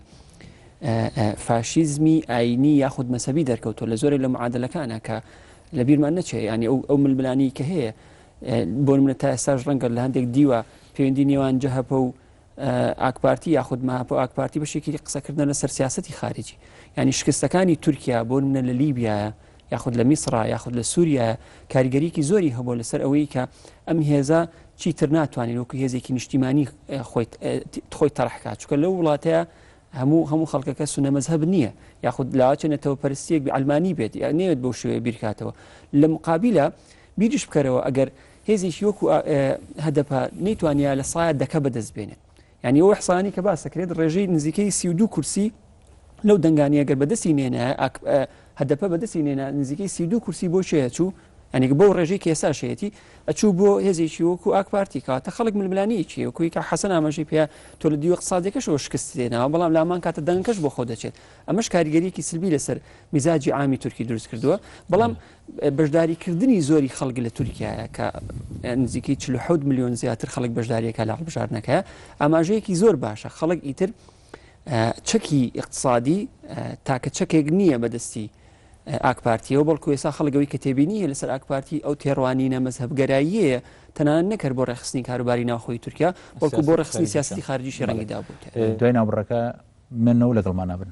فاشیزمی ئاینی یاخود مەسەبی دەرکەوتۆ لە زۆرێک لە معادلەکانە کە لە بیرمان نەچێ ینی ئەو ململانی کە هەیە بۆ منە تا ئێستاش ڕەنگە لە هەندێک دیوە پەیوەندی نێوان جەهەپە و ئاکپارتی یاخود ماپە ئاکپارتی بەشێکی قسەکردن لەسەر سیاسەتی خارجی ینی شکستەکانی تورکیا بۆ منە لە لیبیایە یاخود لە میسرا یاخود لە سووریا کاریگەریکی زۆری هەبوو لەسەر ئەوەی کە ئەم هێزە چیتر ناتوانین وەکو هێزێکی نیشتیمانی خۆی تەڕحکات چکە لەو وڵاتەیە هەموو خەڵکەکە سونە مەزهب نییە یاخود لاواچێنێتەوە پەرستیەک ئەلمانی بێت نەوێت بەو شوێ بیرکاتەوە لە مقابلە بیریش بکەرەوە ئەگەر هێزێکی وەکو هەدەپە نەیتوانیا لە سایە دەکە بەدەست بێنێت ینی ئەو حسانی کە باسەکرێت ڕێژەی نزیکەی 32 کورسی لەو دەنگانی ئەگەر بەدەستی نێنە هەدەپە بەدەستی نێنە نزیکەی 32 کورسی بۆ شەیە چوو ئەنی بۆ ڕێژەی کێساشەتی ئەچوو بۆ هێزێکی وەکو ئاکپارتی کاتە خەڵک ململانیەکی وەکوی کە حەسەن ئاماژەی پێ تۆ لە دیوە اقتصادیەکەشەوە شکست دێنەوە بەڵام لامان کاتە دەنگەکەش بۆ خۆ دەچێت ئەمەش کاریگەریەکی سلبی لەسەر میزاجی عامی تورکی دروست کردووە بەڵام بەشداریکردنی زۆری خەڵک لە تورکیایە کە نزیکەی 47 میلیۆن زیاتر خەڵک بەشداریەکە لە هەڵبژاردنەکە ئاماژەیەکی زۆر باشە خەڵک ئیتر چەکی اقتصادی تاکە چەکێک نییە بەدەستی ئاکپارتیەوە بەڵکو ێسا خەڵگەوەی کە تێبینیە لەسەر ئاکپارتی ئەو تێڕوانینە مەزهبگەراییەیە تەنان نەکرد بۆ ڕێخستنی کاروباری ناوخۆی تورکیا بەڵکو بۆ ڕێخستنی سیاسەتی خارجیشی ڕەنگیدا بوو دوای ناوبڕەکە منەوە لەگەڵمانە بن.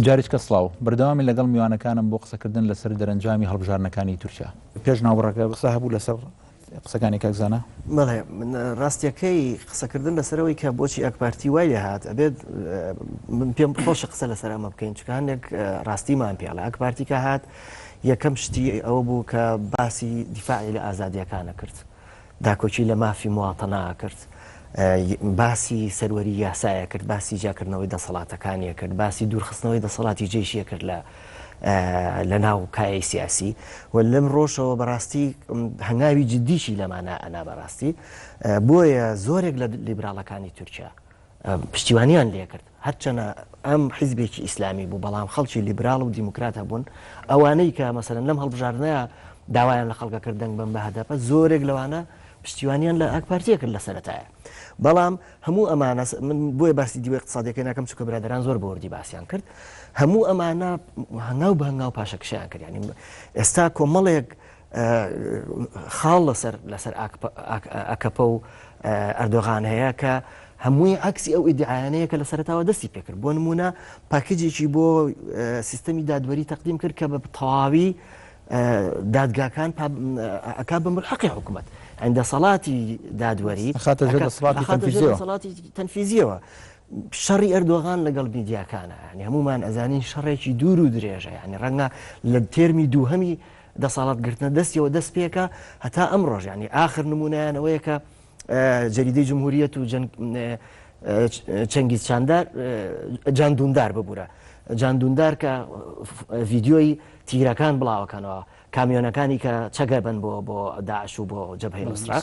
جارێککە سڵاو بەردەوامی لەگەڵ میوانەکانم بۆ قسەکردن لەسەر دەرەنجامی هەڵبژارنەکانی تورکیا پێش ناوبڕەکە قسە هەبوو لەسەر قسەکانی کاکزانە بەڵێ من ڕاستیەکەی قسەکردن لەسەرەوەی کە بۆچی ئەکپارتی وای لێ هات ئەبێت من پێم خۆشە قسە لەسەر ئەمە بکەین چکە هەندێک ڕاستیمان پێڵە ئەکپارتی کە هات یەکەم شتی ئەوە بوو کە باسی دیفاعی لە ئازادیەکانە کرد داکۆچی لە مافی مواڵتەنا کرد باسی سەروەری یاسایە کرد باسی جاکردنەوەی دەسەڵاتەکانیە کرد باسی دوورخستنەوەی دەسەڵاتی جێشیە کرد لە ناو کایەی سیاسی و لەم ڕۆژەوە بەڕاستی هەنگاوی جدیشی لەمانە ئەنا بەڕاستی بۆیە زۆرێک لە لیبراڵەکانی تورکیا پشتیوانیان لێ کرد هەرچەنە ئەم حیزبێکی ئیسلامی بوو بەڵام خەڵکی لیبرال و دیموکرات هەبوون ئەوانەی کە مەسەرەن لەم هەڵبژاردنەیە داوایان لە خەڵکەکردن بم بە هەدەپە زۆرێک لەوانە پشتیوانیان لە ئاکپارتیە کرد لە سەرەتایە بەڵام هەموو ئەمانە من بۆیە باسی دیوە اقتصادیەکەی ناکەم چکە برادران زۆر بۆوردی باسییان کرد هەموو ئەمانە هەنگاو بە هەنگاو پاشەکشیان کرد ینی ئێستا کۆمەڵێک خاڵ لەسەر ئەکەپە و ئەردۆغان هەیە کە هەمووی عکسی ئەو ئیدعایانەیە کە لە سەرەتاوە دەستی پێکرد بۆ نمونە پاکێجێکی بۆ سیستەمی دادوەری تەقدیم کرد کە بە تەواوی دادگاکان ئەکا بە ملحەقی حکوومەت عند دەسەڵاتی دادوەری دەسەڵاتی تەنفیزیەوە شەڕی ئەردۆغان لەگەڵ میدیاکانە ینی هەمومان ئەزانین شەڕێکی دوور و درێژە ینی ڕەنگە لە تێرمی دووهەمی دەسەڵاتگرتنە دەستیەوە دەست پێکە هەتا ئەم ڕۆژ ینی ئاخر نمونەیانەوەیە کە جەریدەی جمهوریەت و چەنگیز جاندوندار ببوورە جاندوندار کە ڤیددیۆی تیرەکان بڵاوەکەنەوە کامیۆنەکانی کە چەگە بن بۆ داعش و بۆ جەبهەی نووسرا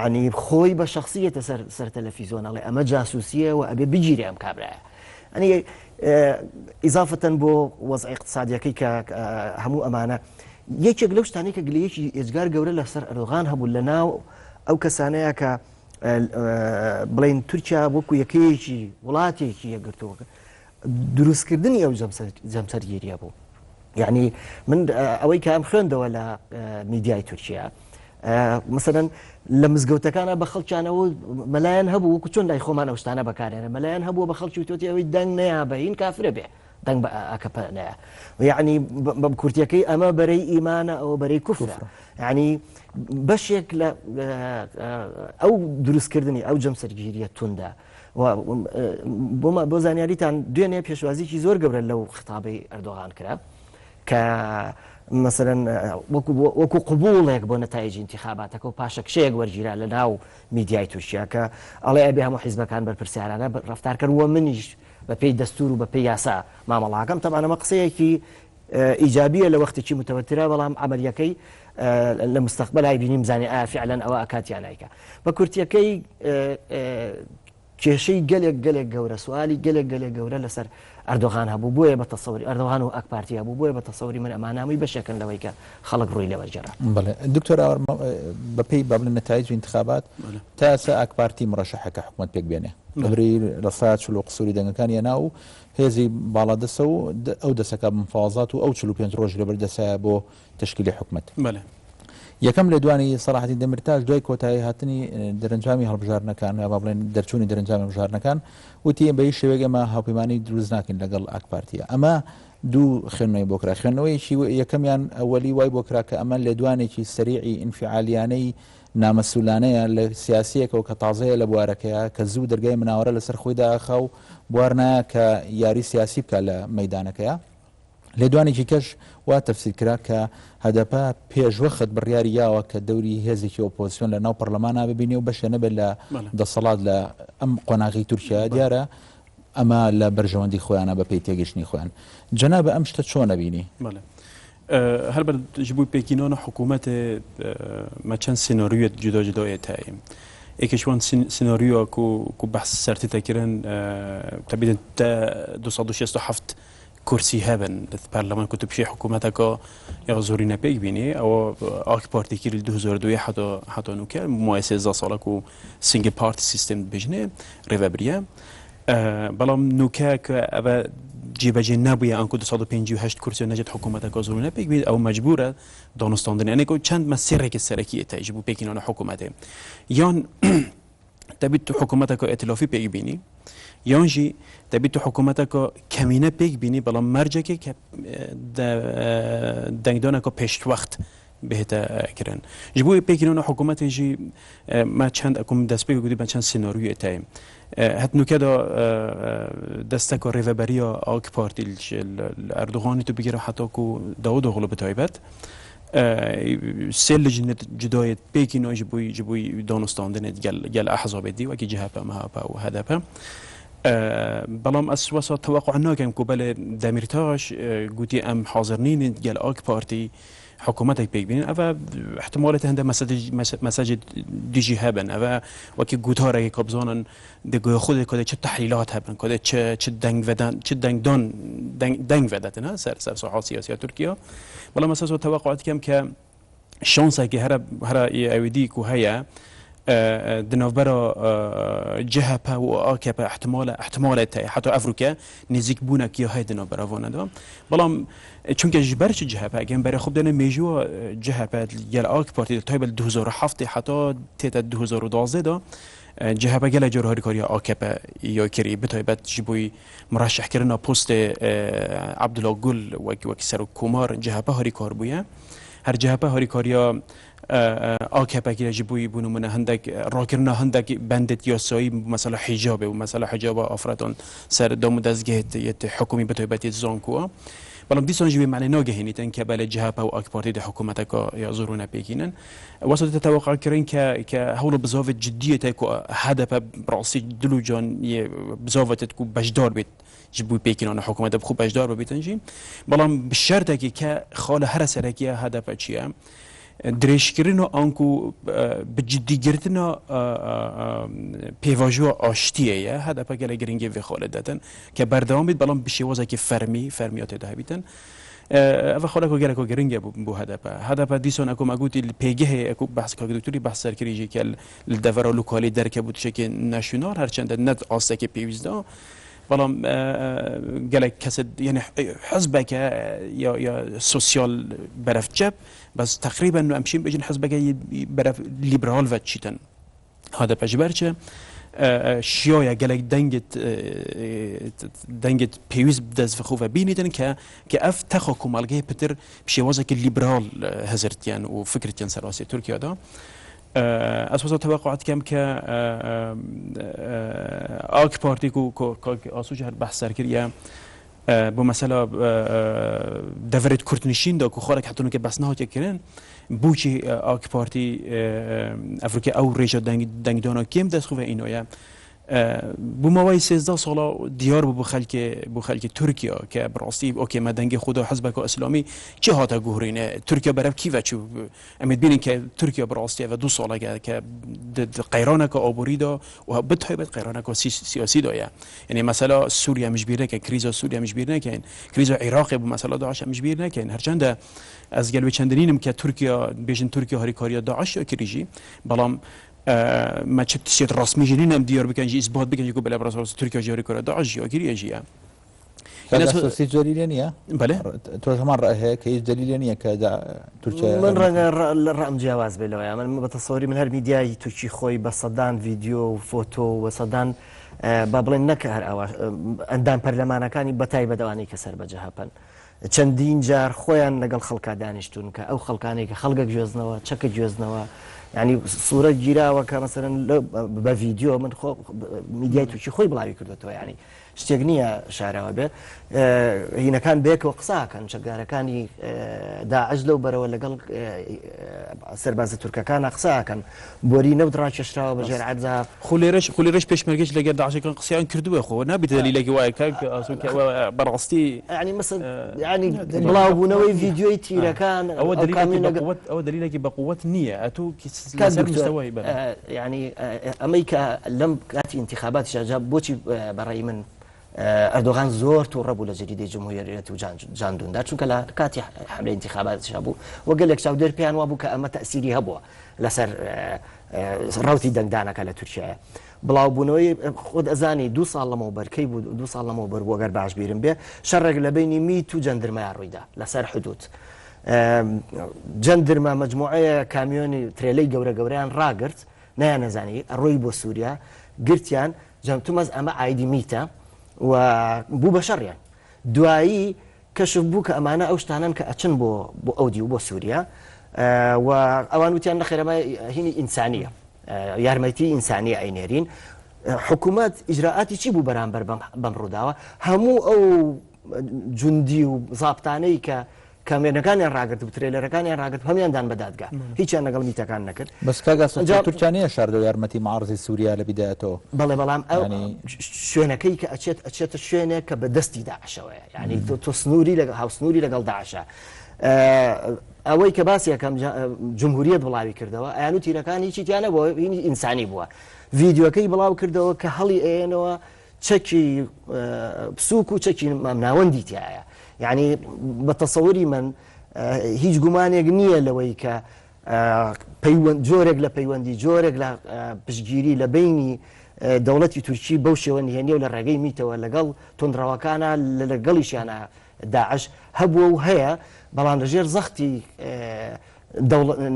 عنی خۆی بە شخصیەتە سەر تەلەڤیزۆنەڵێ ئەمە جاسوسیە و ئەبێ بگیری ئەم کابراایە يعني إضافة بو وضع اقتصادي كي همو أمانة یەکێک لەو شتانەی کە گلەیەکی ئێجگار گەورە لەسەر ئەردۆغان هەبوو لە ناو ئەو کەسانەیە کە بڵین تورکیا وەکو یەکەیەکی وڵاتێکی یەکگرتووە دروستکردنی ئەو جەمسەرگیریە بوو. یعنی من ئەوەی کە ئەم خوێندەوە لە میدیای تورکیا مثلەن لە مزگەوتەکانە بە خەڵکیانەوە مەلایەن هەبوو وەکو چۆن لای خۆمان ئەو شتانە بەکارێنە مەلایەن هەبووە بە خەڵکی وتوتی ئەوەی دەنگ نەیە بە هین کافرە بێ دەنگ بە ئاکەپە نەیە یعنی بە کورتیەکەی ئەمە بەرەی ئیمانە ئەوە بەرەی کوفرە یعنی بەشێک لە ئەو دروستکردنی ئەو جەمسەرگیریە توندا بۆ زانیاریتان دوێنێ پێشوازیی زۆر گەورە لەو خطابەی ئەردۆغان کرا کە مثلا وەکو قبولێک بۆ نەتایجی انتخاباتەکە و پاشە کشەیەک وەرگیرا لە ناو میدیای تورکیا کە ئەڵێ ئەبێ هەموو حیزبەکان بەرپرسیارانە ڕفتارکردووە منیش بە پێی دەستور و بە پێی یاسا مامەڵاکەم تەمانەمە قسەیەکی ئیجابیە لە وەختێکی متەوەترە بەڵام عملیەکەی لە مستەقبەلای بینیم زانێ ئایا فعلەن ئەوە ئەکاتیان نایکە بە کورتیەکەی کێشەی گەلێک گەورە سوالی گەلێک گەورە لەسەر ئەردۆغان هەبوو بۆیە بە تەسەوری ئەردۆغان و ئەکپارتی هەبوو بۆیە بە تەسەوری من ئەمانامی بەشێکن لەوەی کە خەڵک ڕووی لەوەرجێرا. بەڵێ دکتۆر بەپێی بابلن نەتایج انتخابات تا ئێستا ئەکپارتی مڕەشەحەکە حکوومەت پێک بێنێ لەبەری لە سا چلۆ قسووری دەنگەکان یە ناو هێزی باڵادەسە و ئەو دەسەکە بمفاوازات و ئەو 45 ڕۆژ لەبەر دەسایە بۆ تشکیلی حکوومەت. یەکەم لە دوانی سەلاحەتی دەمرتاش دوای کۆتایی هاتنی دەرەنجامی هەڵبژارنەکان یا با بڵێن دەرچوونی دەرەنجامی هەڵبژارنەکان وتی بە هیچ شێوەیەک ئەمە هاوپەیمانی دروست ناکەین لەگەڵ ئاکپارتیە. ئەمە دوو خوێندنەوەی بۆ کرا خوێندنەوەیکی یەکەمیان ئەوەلی وای بۆ کرا کە ئەمە لە دوانێکی سەریعی ئینفعالیانەی نامەسوولانەیە لە سیاسیەکەوە کە تازەیە لە بوارەکەیە کە زوو دەرگای مناوەرە لەسەر خۆی داخا و بوار نایە کە یاری سیاسی بکە لە مەیدانەکەیە. لە دوانێکی کەش وا تەفسیر کرا کە هەدەپە پێشوەخت بڕیاری یاوە کە دەوری هێزێکی ئۆپۆزیسیۆن لە ناو پەرلەمانە ببینێ و بەشێ نەبێت لە دەسەڵات لە ئەم قۆناغی تورکیا دیارە ئەمە لە بەرژەوەندی خۆیانە بە پێی تێگەشتنی خۆیان. جەناب ئەم شتە چۆن نەبینی؟ هەر ji bo pêkînana حکوومەتê me çend senaryoyê cuda cudayê heye. Êkişwan senaryoya ku behs sertî te kirin tebîdin te 267 kursî hebin li perleman ku tu pişê hikûmeteka ya zorîne pêk bînî ew AK Partî kir li 2002 heta nûker muayesê za sala ku single party system dibêjne rêvebiriye بەڵام نوکە ئەوە جێبەجێ نبووە ئەنکو 258 کورسی نەجێت حکوومەتەکە زۆر نەپێک بێت ئەو مەجبورە دانوستاندنیانێک و چەند مەسیرێکی سەرەکی تەجی بوو پێکینانە حکوومەتێ یان دەبێت تو حکوومەتەکە ئەتلافی پێک بینی یانژی دەبێت تو حکوومەتەکە کەمینە پێک بینی بەڵام مەرجێکی کە دەنگدانەکە پێشوەخت بهتە کرن ji bo pêkînona حکوومەتê jî me çend ekum destpêk gudî me çend senaryoyê teyê het nûke da desteka rêveberiya AK Partî Erdoganî tu bigire heta ku Davutoğlu bi taybet sê lijnet cudayê pêkîna ji bo danostandinê gel ehzabê dî wekî CHP MHP û HDP بەڵام ئەس وەسا تەوەقع ناکەم ku belê Demirtaş gotî em hazir nînin gel AK Partî حکوومەتێک پێک بینین ئەوە احتمالێت هەندە مەسەجی دیژی هەبن ئەوە وەکی گوتارێکی کە بزانن دەگوێ خودێک کۆدە چه تحلیلات هەبن کۆدە چ دەنگ ڤەدەتن سەر ساحا سیاسیە تورکیا بەڵام ئەساس تەوەقعات کەم کە شانسێکی هەرە ئەویدی و هەیە دناوبەرە CHP و AKP احتمالێت هەیە حتا ئەفروکە نزیک بوونەکی هەیە دناوبەرەوانەدا بەڵام چونکە ji ber çi CHP gem berê xwe dene mêjûwa CHP gel AK Partî taybet 2007 heta tête 2012 da CHP gelek car harîkariya AKP ya kirî bi taybet ji bo miraşehkirina postê Abdullah Gul wekî serokkomar CHP harîkar bûye her CHP harîkariya AKP kî ji bo bûnûmine hindek rakirina hindek bendê yasayî mesela hicabê û mesela hicaba afretan ser damû dezgehê hikûmî bi taybetê zankuwa بەڵام دیسان جوێ معنی ناگەهێنیتن کە بەلە CHP و AK Partî de حکوومەتەکە یا زۆرونە پێکینن وەسە تەوەقعکردن کە هەوڵە بزاوت جدیەتە ku HDP ڕاستی دلوجان بزاوتت ku بەشدار بێت ji bo pêkînana حکوومەتە بخۆ بەشدار ببێتن jî بەڵام bi şertekî کە خاڵە هەرە سەرەکیە HDP çiye درێژکردن و ئەنکو بجددیگرتنە پێواژوە ئاشتیەیە هەدەپە گەلە گرنگی vێخۆلە دەتن کە بەردەوام بیت بەڵام بشێوەزێکی فەرمیە تێدا هەبیتن ئەوە خۆلەکۆ گەلەکۆ گرنگە بوو هەدەپە دیسۆن ئەکۆ مەگوتی پێگەهەیە ئەکو بەحسکە دکتوری بەحس سەرکردیژی کە دەڤەرە و لوکالی دەرکە بوو تشێکی ناشونال هەرچەندە نەت ئاستێکی پێویستە بەڵام gelek kesit yani hizbeke ya sosyal beref cep bes takriben em şîm bêjin hizbeke beref liberal ve çîtin hada pejberçe şiyaya gelek dengit pêwîst dezvixû ve bînîtin ke ev texo komalgehê pitir şêwazekî liberal hezirtiyen û fikirtiyen ser Asya Tirkiyada اساسا توقعات کم که آک پارتی کو آسوج هر بحث سر کردیم با مثلا دورت کردنشین دا کو خارج حتی که بس نهات کردن بوچی آک پارتی افریقا او ریجا دنگ دانا کم دست خوبه اینویا بو موای 13 سالا دیار بو خلک ترکیه که براستی اوکی مدنگ خدا حزب اسلامی چه هاتا گهرینه ترکیه برای کی و چه امید بینین که ترکیه براستی و 2 ساله که قیرانه که آبوری دا و بتهیبت قیرانه که سیاسی دایه یعنی مثلا سوریه مجبیره که کریز سوریه مجبیره که کریز عراق بو مثلا داعش مجبیره که هرچند از گلو چندینیم که ترکیه بیشتر ترکیه هری کاریا داعش کریجی بلام ما چه تسيت رسمي جنين ام ديار بكن جي اثبات بكن يقول بلا براس تركيا جاري كره داعش جاكيري اجيا الناس تسي جليلانيه بله تو كمان رايها كي جليلانيه كدا تركيا من الرقم جواز بلا يا من بتصوري من هالميديا تركي خوي بصدان فيديو وفوتو وصدان بابلين نكهر او اندان برلمان كان بتاي بدواني كسر بجهبن چەندین جار خۆیان لەگەڵ خەڵکا دانیشتون کە ئەو خەڵکانێک کە خەڵگەک گوێزنەوە چەکە گوێزنەوە ینی سوورە گیراوە کە مەسەرەن بە ڤیدیۆ من میدیای تووشی خۆی بڵاوی کردێتەوە ینی شتێک نییە شارەوە بێ هینەکان بێکەوە قساکەن چەکدارەکانی داعش لەو بەرەوە لەگەڵ سەربازە تورکەکانە قساکەن بۆری نەوت ڕاکێشراوە بەژێر عەرزا خولێرەش پێشمەرگەش لەگەڵ داعشەکان قسەیان کردووە خۆ نابێت دەلیلێکی وایە بەڕاستی ینی مەسەڵ ینی بڵاوبوونەوەی ڤیدیۆی تیرەکان ئەوە دلیلێکی بەقووەت نییە ئەتوو ینی ئەمەی کە لەم کاتی انتخاباتی شاجا بۆچی بەڕێی من ئەردۆغان زۆر تووڕە بوو لە جەریدەی جمهوریەتی و جاندوندا چونکە لە کاتی حملەی انتخاباتیش بوو وە گەلێک چاودێر پێیان وا بوو کە ئەمە تەئسیری هەبووە لەسەر ڕەوتی دەنگدانەکە لە تورکیایە بڵاوبوونەوەی خۆت ئەزانی 2 ساڵ لەمەوە بەرکەی بوو 2 ساڵ لەمەوە بەر بوو ئەگەر باش بیرم بێ شەڕێک لە بینی میت و جەندرمەیان ڕوویدا لەسەر حدود جەندرمە مەجموعەیە کامیۆنی ترێلەی گەورە گەورەیان ڕاگرت نەیان نەزانی ڕۆی بۆ سووریا گرتیان جەمتومەز ئەمە ئایدی میتە و بوو بە شەڕیان دوایی کەشف بوو کە ئەمانە ئەو شتانن کە ئەچن بۆ ئەودی و بۆ سووریا و ئەوان وتیان نەخێرەمە هینی ئینسانیە یارمەتی ئینسانی ئەینێرین حکوومەت ئیجراءاتی چی بوو بەرامبەر بەم ڕووداوە هەموو ئەو جوندی و زابطانەی کە کامێنەکانیان ڕاگرت و ترێلەرەکانیان ڕاگرت هەمیاندان بەدادگا هیچیان لەگەڵ میتەکان نەکرد بەس کاگاس تورکیانەیە شاردەوە یارمەتی معارزی سووریا لە بیدایەتەوە بەڵێ بەڵام ئەو شوێنەکەی کە ئەچێتە شوێنێک کە بەدەستی داعشەوەیە ینی تۆ سنووری لەگەڵ هاوسنووری لەگەڵ داعشە ئەوەی کە باسی یەکەم جمهوریەت بڵاوی کردەوە ئەیان و تیرەکان هیچی تیانە بۆ هینی ئینسانی بووە ڤیدیۆکەی بڵاو کردەوە کە هەڵی ئێنەوە چەکی سووک و چەکی ناوەندی تایە یعنی بە تەسەووری من هیچ گومانێک نییە لەوەی کە جۆرێک لە پەیوەندی جۆرێک لە پشتگیری لە بینی دەوڵەتی تورکی بەو شێوە نهێنیە و لە ڕێگەی میتەوە لەگەڵ تۆندڕەوەکانە لەگەڵیشیانە داعش هەبووە و هەیە بەڵام لەژێر زەختی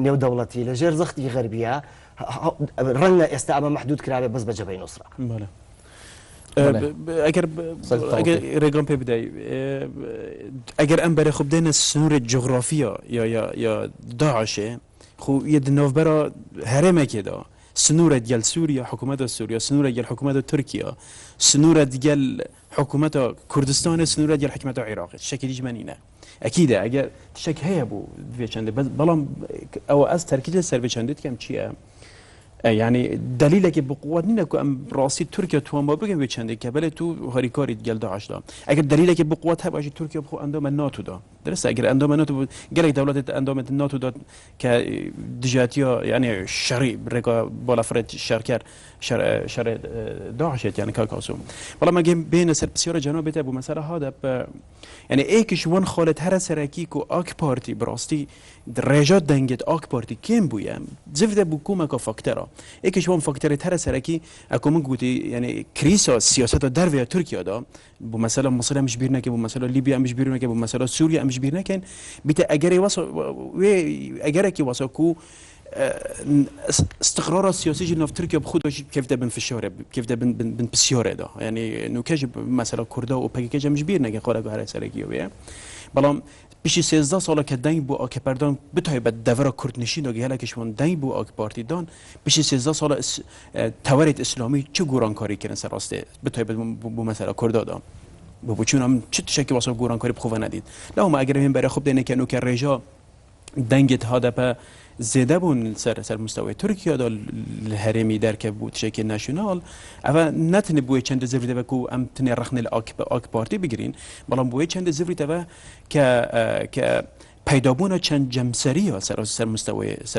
نێودەوڵەتی لەژێر زەختی غەربیە ڕەنگە ئێستا ئەمە مەحدود کرابێ بەس بە جەبهەی نوسرا ئەگەر ڕێگەم پێ بدەی ئەگەر ئەم بەرە خوب دێنە سنوورێت جغرافیە یا داعشێ خو یە ناوبەرە هەرێمێکێدا سنوورێت گەل سووریا حکوومەتە سووریا سنوورە گەل حکوومەتە تورکیا سنوورەت گەل حکوومەتە کوردستانە سنوورە گەل حکوومەتە عێراقێت شەکی دیژمەنینە ئەکیدە ئەگەر شەک هەیە بوو چەندێ بەڵام ئەوە ئەس تەرکیز لە سەر چەندێت کەم چییە يعني دليلك بقوة نينك أم راسي تركيا توان بابرجن بيشندك كبله تو هاريكاري جل داعش دا. أجر دليلك بقوة هب أجي تركيا بخو عندهم الناتو دا. درسته اگر اندام ناتو گلک دولت اندام ناتو داد که دجاتیا یعنی شری برگا بالا فرد شرکر شر داعشت يعني كاكاسو والله ما جيم بين سر بسياره جنوب ابو مساله هذا يعني ايكش وان خالد هر سرکی کو اك بارتي براستي درجات دنگت اك بارتي كم بويا زفده بكوما كا فاكتورا ايكش وان فاكتور هر سرکی اكو من قوتي يعني كريسا سياسات درفيا تركيا دا بو مساله مصر مش بيرنا كي بو مساله ليبيا مش بيرنا كي بو مساله سوريا مش بيرنا كان بتا اجري وصل اجرك وصل كو استقرار السياسي جلنا في تركيا بخودش كيف ده بنفشاره كيف ده بن بسياره ده يعني انه كاجب مثلا كردا وباكيجا مش بيرنا كي قرا بهره سركيو بيه بلام بشي 16 سال که دنگ بو آک پردان بتای بعد دور کرد نشین و گهلا کشون دنگ بو آک پارتی دان بشي 16 سال تورید اسلامی چه گوران کاری کردن سر راسته بتای بعد بو مثلا کردا دان بو چون هم چه شکی واسه گوران کاری بخواه ندید لا ما اگر هم برای خوب دینه که نو که رجا دنگت هذا با زیاده بون سر مستوى ترکیه دال الهرمی در که بود شکل نشنال اما نتنی بوی چند زفریده بکو ام تنی رخنه آک پارتی بگیرین بلام بوی چند زفریده و که پیدابون چند جمسری ها سر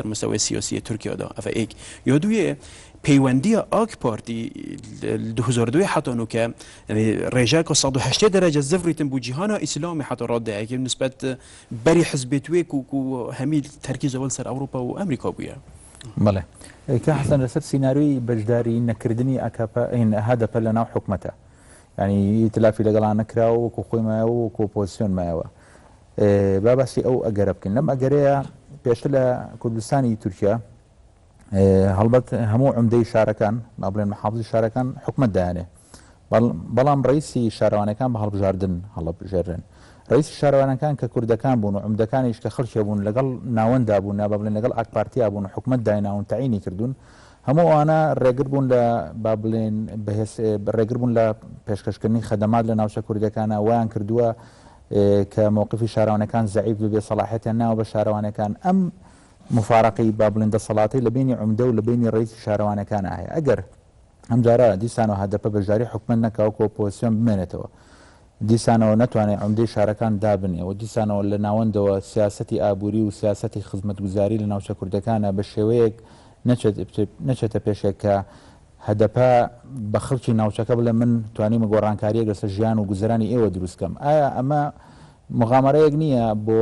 مستوى سیاسی ترکیه دا اما ایک یادویه پیوندی آک پارتی 2002 حتی نو که رجا که 180 درجه زفریتن بو جهان اسلامی حتی راده که نسبت بری حزب تویک و همی ترکیز اول سر اروپا و امریکا بویا بله که حسن لسر سيناريوي بجداري نكردني اكابا ان هذا لنا حكمته يعني تلافي لقلان نكرا وكو خويما وكو بوزيشن ما باباسي او اقربكن لما اقريا بيشتلا كردستاني تركيا هەڵبەت هەموو عمدەی شارەکان با بڵێن محافظی شارەکان حکومەت دایانێ بەڵام ڕئیسی شارەوانەکان بە هەڵبژاردن هەڵبژێردن ڕئیسی شارەوانەکان کە کوردەکان بوون و عمدەکانیش کە خەڵکی بوون لەگەڵ ناوەندا بوون با بڵێن لەگەڵ ئاکپارتیا بوون و حکومەت دایناون تەعینی کردوون هەموو ئەوانە ڕێگر بوون لە با بڵێن ڕێگر بوون لە پێشکەشکردنی خەدەمات لە ناوچە کوردەکانە ویان کردووە کە مووقفی شارەوانەکان زەعیف ببێ سەلاحیەتیان ناوە بە شارەوانەکان ئەم مفارقی با بڵێن دەسەڵاتی لە بینی عمدە و لە بینی ڕئیسی شارەوانەکانە هەیە ئەگەر ئەم جارە دیسانەوە هەدەپە بەشداری حکومەت نەکاو کە ئۆپۆزیسیۆن بمێنێتەوە دیسانەوە نەتوانێت عمدەی شارەکان دابنێەوە دیسانەوە لە ناوەندەوە سیاسەتی ئابووری و سیاسەتی خزمەتگوزاری لە ناوچە کوردەکانە بە شێوەیەک نەچێتە پێشێک کە هەدەپە بە خەڵکی ناوچەکە بڵێ من توانیمە گۆڕانکاریەک لەسەر ژیان و گوزەرانی ئێوە دروستکەم ئایا ئەمە مغامرەیەک نییە بۆ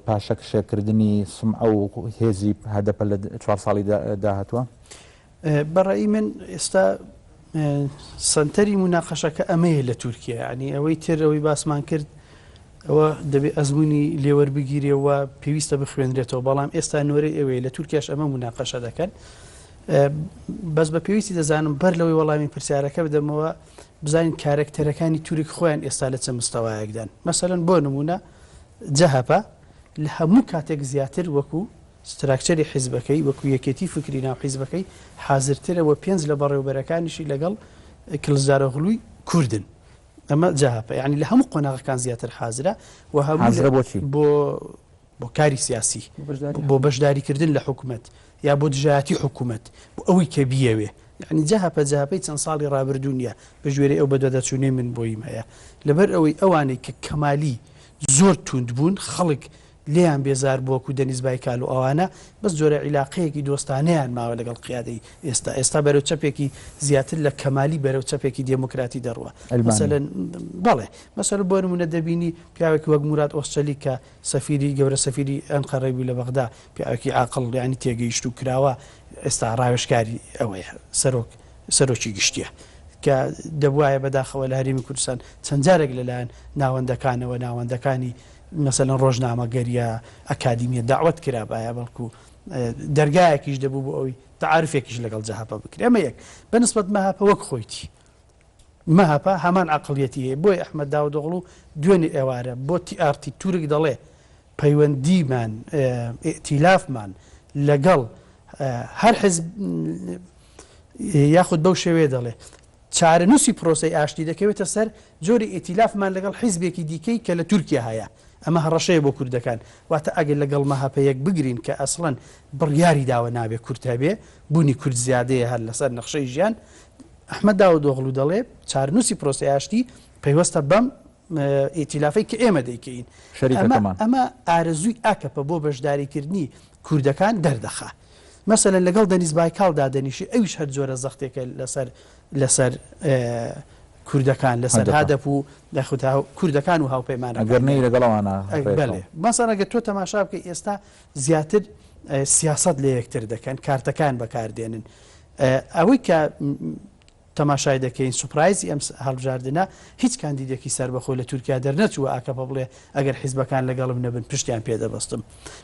پاشەکشەکردنی سمعە و هێزی هەدەپە لە 4 ساڵی داهاتووە بەڕێی من ئێستا سنتەری مناقەشەکە ئەمەیە لە تورکیا ینی ئەوەی ترەوەی باسمان کرد ئەوە دەبێت ئەزمموی لێوەربگیرێەوە پێویستە بخوێنرێتەوە بەڵام ئێستا نۆرەی ئەوەیە لە تورکیاش ئەمە مناقەشە دەکەن بەس بە پێویستی دەزانم بەر لەوەی وەڵامی پرسیارەکە بدەمەوە بزانین کارکتەرەکانی تورک خۆیان ئێستا لە چە مستەوایەکدان مەسەلەن بۆ نمونە جەهەپە لە هەموو کاتێک زیاتر وەکو ستراکچەری حیزبەکەی وەکو یەکێتی فکری ناو حیزبەکەی حازرترەوە پێنج لە بەڕێوەبەرەکانیشی لەگەڵ کلزارەغڵووی کوردن ئەمە جەهەپە یعنی لە هەموو قۆناغەکان زیاتر حازرە و هەموو بۆ کاری سیاسی بۆ بەشداریکردن لە حکوومەت یا بۆ دژایەتی حکوومەت بۆ ئەوەی کە بیەوێ یعنی جەهەپەی چەند ساڵی ڕابردوونیە بە ژێرەی ئەو بەدوادەچوونەی من بۆیم هەیە لەبەر ئەوەی ئەوانەی کە کەمالی زۆر توند بوون خەڵک لیان بێزار بۆکو دەنیز بایکال و ئەوانە بەس جۆرە عیلاقەیەکی دۆستانەیان ماوە لەگەڵ قیادەی ئێستا بەرەو چەپێکی زیاتر لە کەمالی بەرەو چەپێکی دموکراتی دەڕوە بەڵێ مەسەل بۆ نمونە دەبینی پیاوێکی وەک موراد ئۆستەلی کە سەفیری گەورە سەفیری ئەنقەرەوی لە بەغدا پیاوێکی عاقڵ ینی تێگەیشت و کراوە ئێستا ڕاوێژکاری ئەوەیە سەرۆکی گشتیە کە دەبواە بەداخەوە لە هەرێمی کوردستان چەند جارێک لەلایەن ناوەندەکانەوە ناوەندەکانی مەسەلەن ڕۆژنامەگەریە ئەکادیمیە داوت کرا باە بەڵکو دەرگایەکیش دەبوو بۆ ئەوی تعارفێکیش لەگەڵ جەهەپە بکرێ ئەمە یەک بەنسبەت مەهاپە وەک خۆیتی مەهاپە هەمان عەقڵیەتی هەیە بۆی ئەحمەد داودۆغڵو دوێنێ ئێوارە بۆ تیئارتی تورک دەڵێ پەیوەندیمان ئێتیلافمان لەگەڵ هەر حزب یاخود بەو شێوەیە دەڵێ چارەنووسی پرۆسی ئاشتی دەکەوێتە سەر جۆری ئێتیلافمان لەگەڵ حیزبێکی دیکەی کە لە تورکیا هەیە ئەمە هەڕەشەیە بۆ کوردەکان واتە ئەگەر لەگەڵ مەهاپەیەک بگرین کە ئەسڵەن بڕیاری داوە نابێ کورد هەبێ بوونی کورد زیادەیە هەر لەسەر نەخشەی ژیان ئەحمەد داودۆغڵو دەڵێ چارەنووسی پرۆسی ئاشتی پەیوەستە بەم ئیتیلافی کە ئێمە دەیکەین ئەمە ئارەزووی ئاکەپە بۆ بەشداریکردنی کوردەکان دەردەخا مەسەلەن لەگەڵ دەنیز بایکاڵدا دەنیشی ئەویش هەر جۆرە زەختێکە لەسەر کوردەکان لەسەر هادەپ و کوردەکان و هاوپەیمانە ئەگەرنەی لەگەڵەوانە مەسەڵەگە تۆ تەماشا بکە ئێستا زیاتر سیاست لە یەکتر دەکەن کارتەکان بەکاردێنن ئەوەی کە تەماشای دەکەین سوپرایزی ئەم هەڵبژاردنە هیچ کاندیدێکی سەربەخۆ لە تورکیا دەرنەچووە ئاکەپە بڵێ ئەگەر حیزبەکان لەگەڵم نەبن پشتیان پێدەبەستم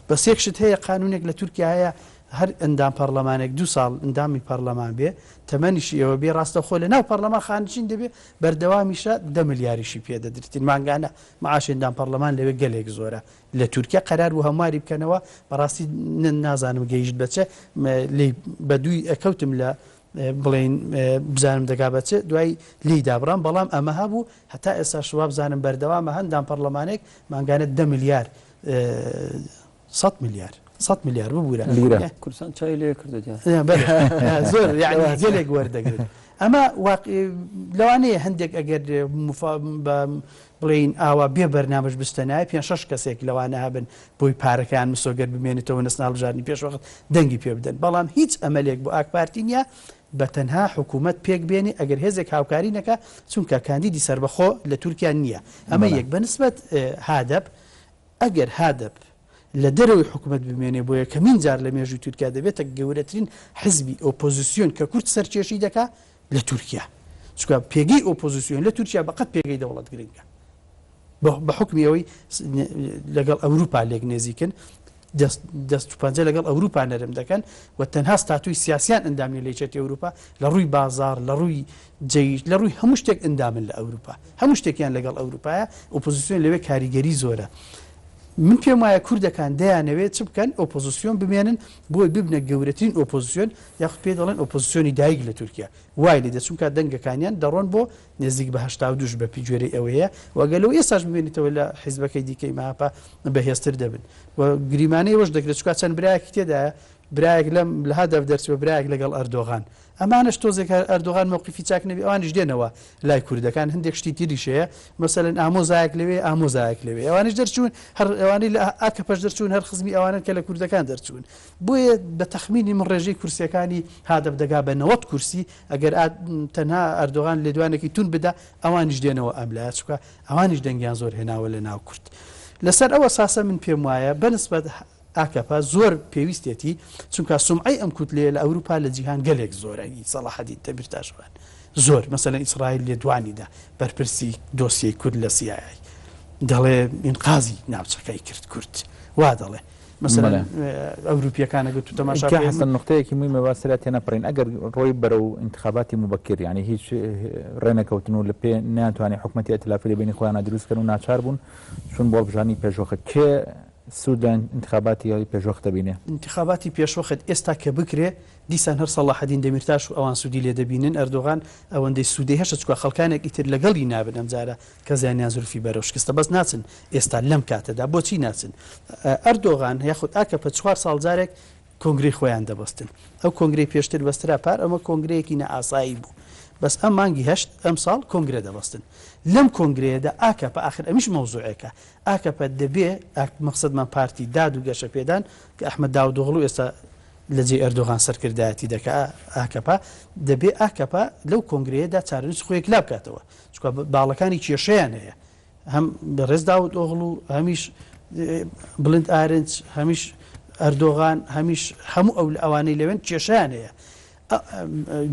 بەس یەکشت هەیە قانونێک لە تورکیا هەیە هەر ئەندام پەرلەمانێک 2 ساڵ ئەندامی پەرلەمان بێ تەمەنیشی ئەوە بێ ڕاستەخۆ لە ناو پەرلەمان خانچین دەبێ بەردەوامیشە 10 ملیاریشی پێدەدرێتین ماگانە معاشی ئەندام پەرلەمان لەوێ گەلێک زۆرە لە تورکیا قەرار و هەمواری بکەنەوە بەڕاستی نازانم گەیشت بەچێ بەدووی ئەکەوتم لە بڵین بزانم دەگا بەچێ دوای لی دابڕام بەڵام ئەمە هەبوو هەتا ئێستا شوا بزانم بەردەوامە هەندام پەرلەمانێک ماگانە 10 ملیار 100 ملیار 100 ملیار ببوورە کوردستان چای لێ کردو زۆر گەلێک وەردەگرن ئەمە لەوانەیە هەندێک ئەگەر بڵین ئاوا بێ بەرنامەش بستەنای 5-6 کەسێک لەوانە هەبن بۆی پارەکان مسۆگەر بمێنێتەوە نەسناڵژارنی پێشوەخت دەنگی پێ بدەن بەڵام هیچ ئەمەلێک بۆ ئاکپارتی نیە بە تەنها حکوومەت پێک بێنی ئەگەر هێزێک هاوکاری نەکە چونکە کاندیدی سەربەخۆ لە تورکیا نییە ئەمە یەک بەنسبەت هادەب ئەگەر هادەب لە دەرەوەی حکوومەت بمێنێ بۆ یەکەمین جار لە مێژووی تورکیا دەبێتە گەورەترین حزبی ئۆپۆزیسیۆن کە کورد سەرکێشی دەکا لە تورکیا چونکە پێگەی ئۆپۆزیسیۆن لە تورکیا بەقەت پێگەی دەوڵەت گرنگە بە حکمی ئەوەی لەگەڵ ئەوروپا لێک نێزیکن دەست و پەنجە لەگەڵ ئەوروپا نەرم دەکەن و تەنها ستاتوی سیاسیان ئەندامی لە چێتی ئەوروپا لە ڕووی بازار لە ڕووی جەیش لە ڕووی هەموو شتێک ئەندامن لە ئەوروپا هەموو شتێکیان لەگەڵ ئەوروپایە ئۆپۆزیسیۆن لەوێ کاریگەری زۆرە من پێم وایە کوردەکان دەیانەوێت چ بکەن ئۆپۆزیسیۆن بمێنن بۆی ببنە گەورەترین ئۆپۆزیسیۆن یاخود پێ دەڵێن ئۆپۆزیسیۆنی دایک لە تورکیا وای لێ دەچونکە دەنگەکانیان دەڕۆن بۆ نزیک بە 82 بە پیجوێرەی ئەوەیە وەگەلەوە ئێستاش ببێنیتەوە لە حیزبەکەی دیکەی ماپا بەهێزتر دەبن و گریمانەی وەش دەکرێت چکات چەند برایەکی تێدایە برایەک لەم لە هەدەف دەرچوە برایەک لەگەڵ ئەردۆغان ئەمانش تۆزێک ئەردۆغان موقفی چاک نەبی ئەوانش دێنەوە لای کوردەکان هەندێک شتی تریشەیە مەسەلەن ئامۆزایەک لەوێ ئامۆزایەک لەوێ ئەوانش دەرچوون هەر ئەوانەی لە ئاکەپەش دەرچوون هەر خزمی ئەوانن کە لە کوردەکان دەرچوون بۆیە بە تەخمینی من ڕێژەی کورسیەکانی هادەف دەگا بە 90 کورسی ئەگەر تەنها ئەردۆغان لە دوانێکی تون بدا ئەوانش دێنەوە ئەم لایە چکە ئەوانش دەنگیان زۆر هێناوە لە ناو کورد لەسەر ئەوە ساسە من پێم وایە بەنسبەت ئاکەپە زۆر پێویستێتی چونکە سومعی ئەم کوتلێ لە ئەوروپا لە جیهان گەلێک زۆرەی سەلاحەدین تەبیرتاشوان زۆر مەسەلەن ئیسرائیل لێ دوانیدا بەرپرسی دۆسیەی کورد لە سیایی دەڵێ ئینقازی ناوچەکەی کرد کورد وا دەڵێ مەسەلەن ئەوروپیەکانە گوت تەماشا حەسەن نقطەیەکی مهمە واسرە تێنەپڕین ئەگەر ڕۆی بەرەو انتخاباتی مبەکر یعنی هیچ ڕێنەکەوتن و لە پێ ناتوانێت حکوومەتی ئەتلافی لە بینی خۆیان دروستکەن و ناچار بوون چون بۆ بژانی پێشوەخت کێ سوودان انتخاباتی پێشوەخت دەبینێ انتخاباتی پێشوەخت ئێستا کە بکرێ دیسان هەر سەلاحەدین دەمیرتاش و ئەوان سوودی لێ دەبینن ئەردۆغان ئەوەندەی سوودی هەشە چکە خەڵکانێکی تر لەگەڵی نابن ئەم جارە کە زیانیان زولفی بەرەو شکستە بەس ناچن ئێستا لەم کاتەدا بۆچی ناچن ئەردۆغان یاخود ئاکەپە 4 ساڵ جارێک کۆنگرەی خۆیان دەبەستن ئەو کۆنگرەی پێشتر بەسترا پار ئەمە کۆنگرەیەکی نەئاسایی بوو بەس ئەم مانگی هەشت ئەم ساڵ کۆنگرە دەبەستن لەم کۆنگرەیەدا ئاکەپە ئاخر ئەمیش مەوزوعەکە ئاکەپە دەبێ مەقسەدمان پارتی داد و گەشە پێدان کە ئەحمەد داودۆغڵو ئێستا لە جێ ئەردۆغان سەرکردایەتی دەکا ئاکەپە دەبێ ئاکەپە لەو کۆنگرەیەدا چارەنووس خۆیەک لا بکاتەوە چکە باڵەکانی کێشەیان هەیە هەم بەڕێز داودۆغڵو هەمیش بڵند ئارنج هەمیش ئەردۆغان هەمیش هەموو ئەو ئەوانەی لەوێن کێشەیان هەیە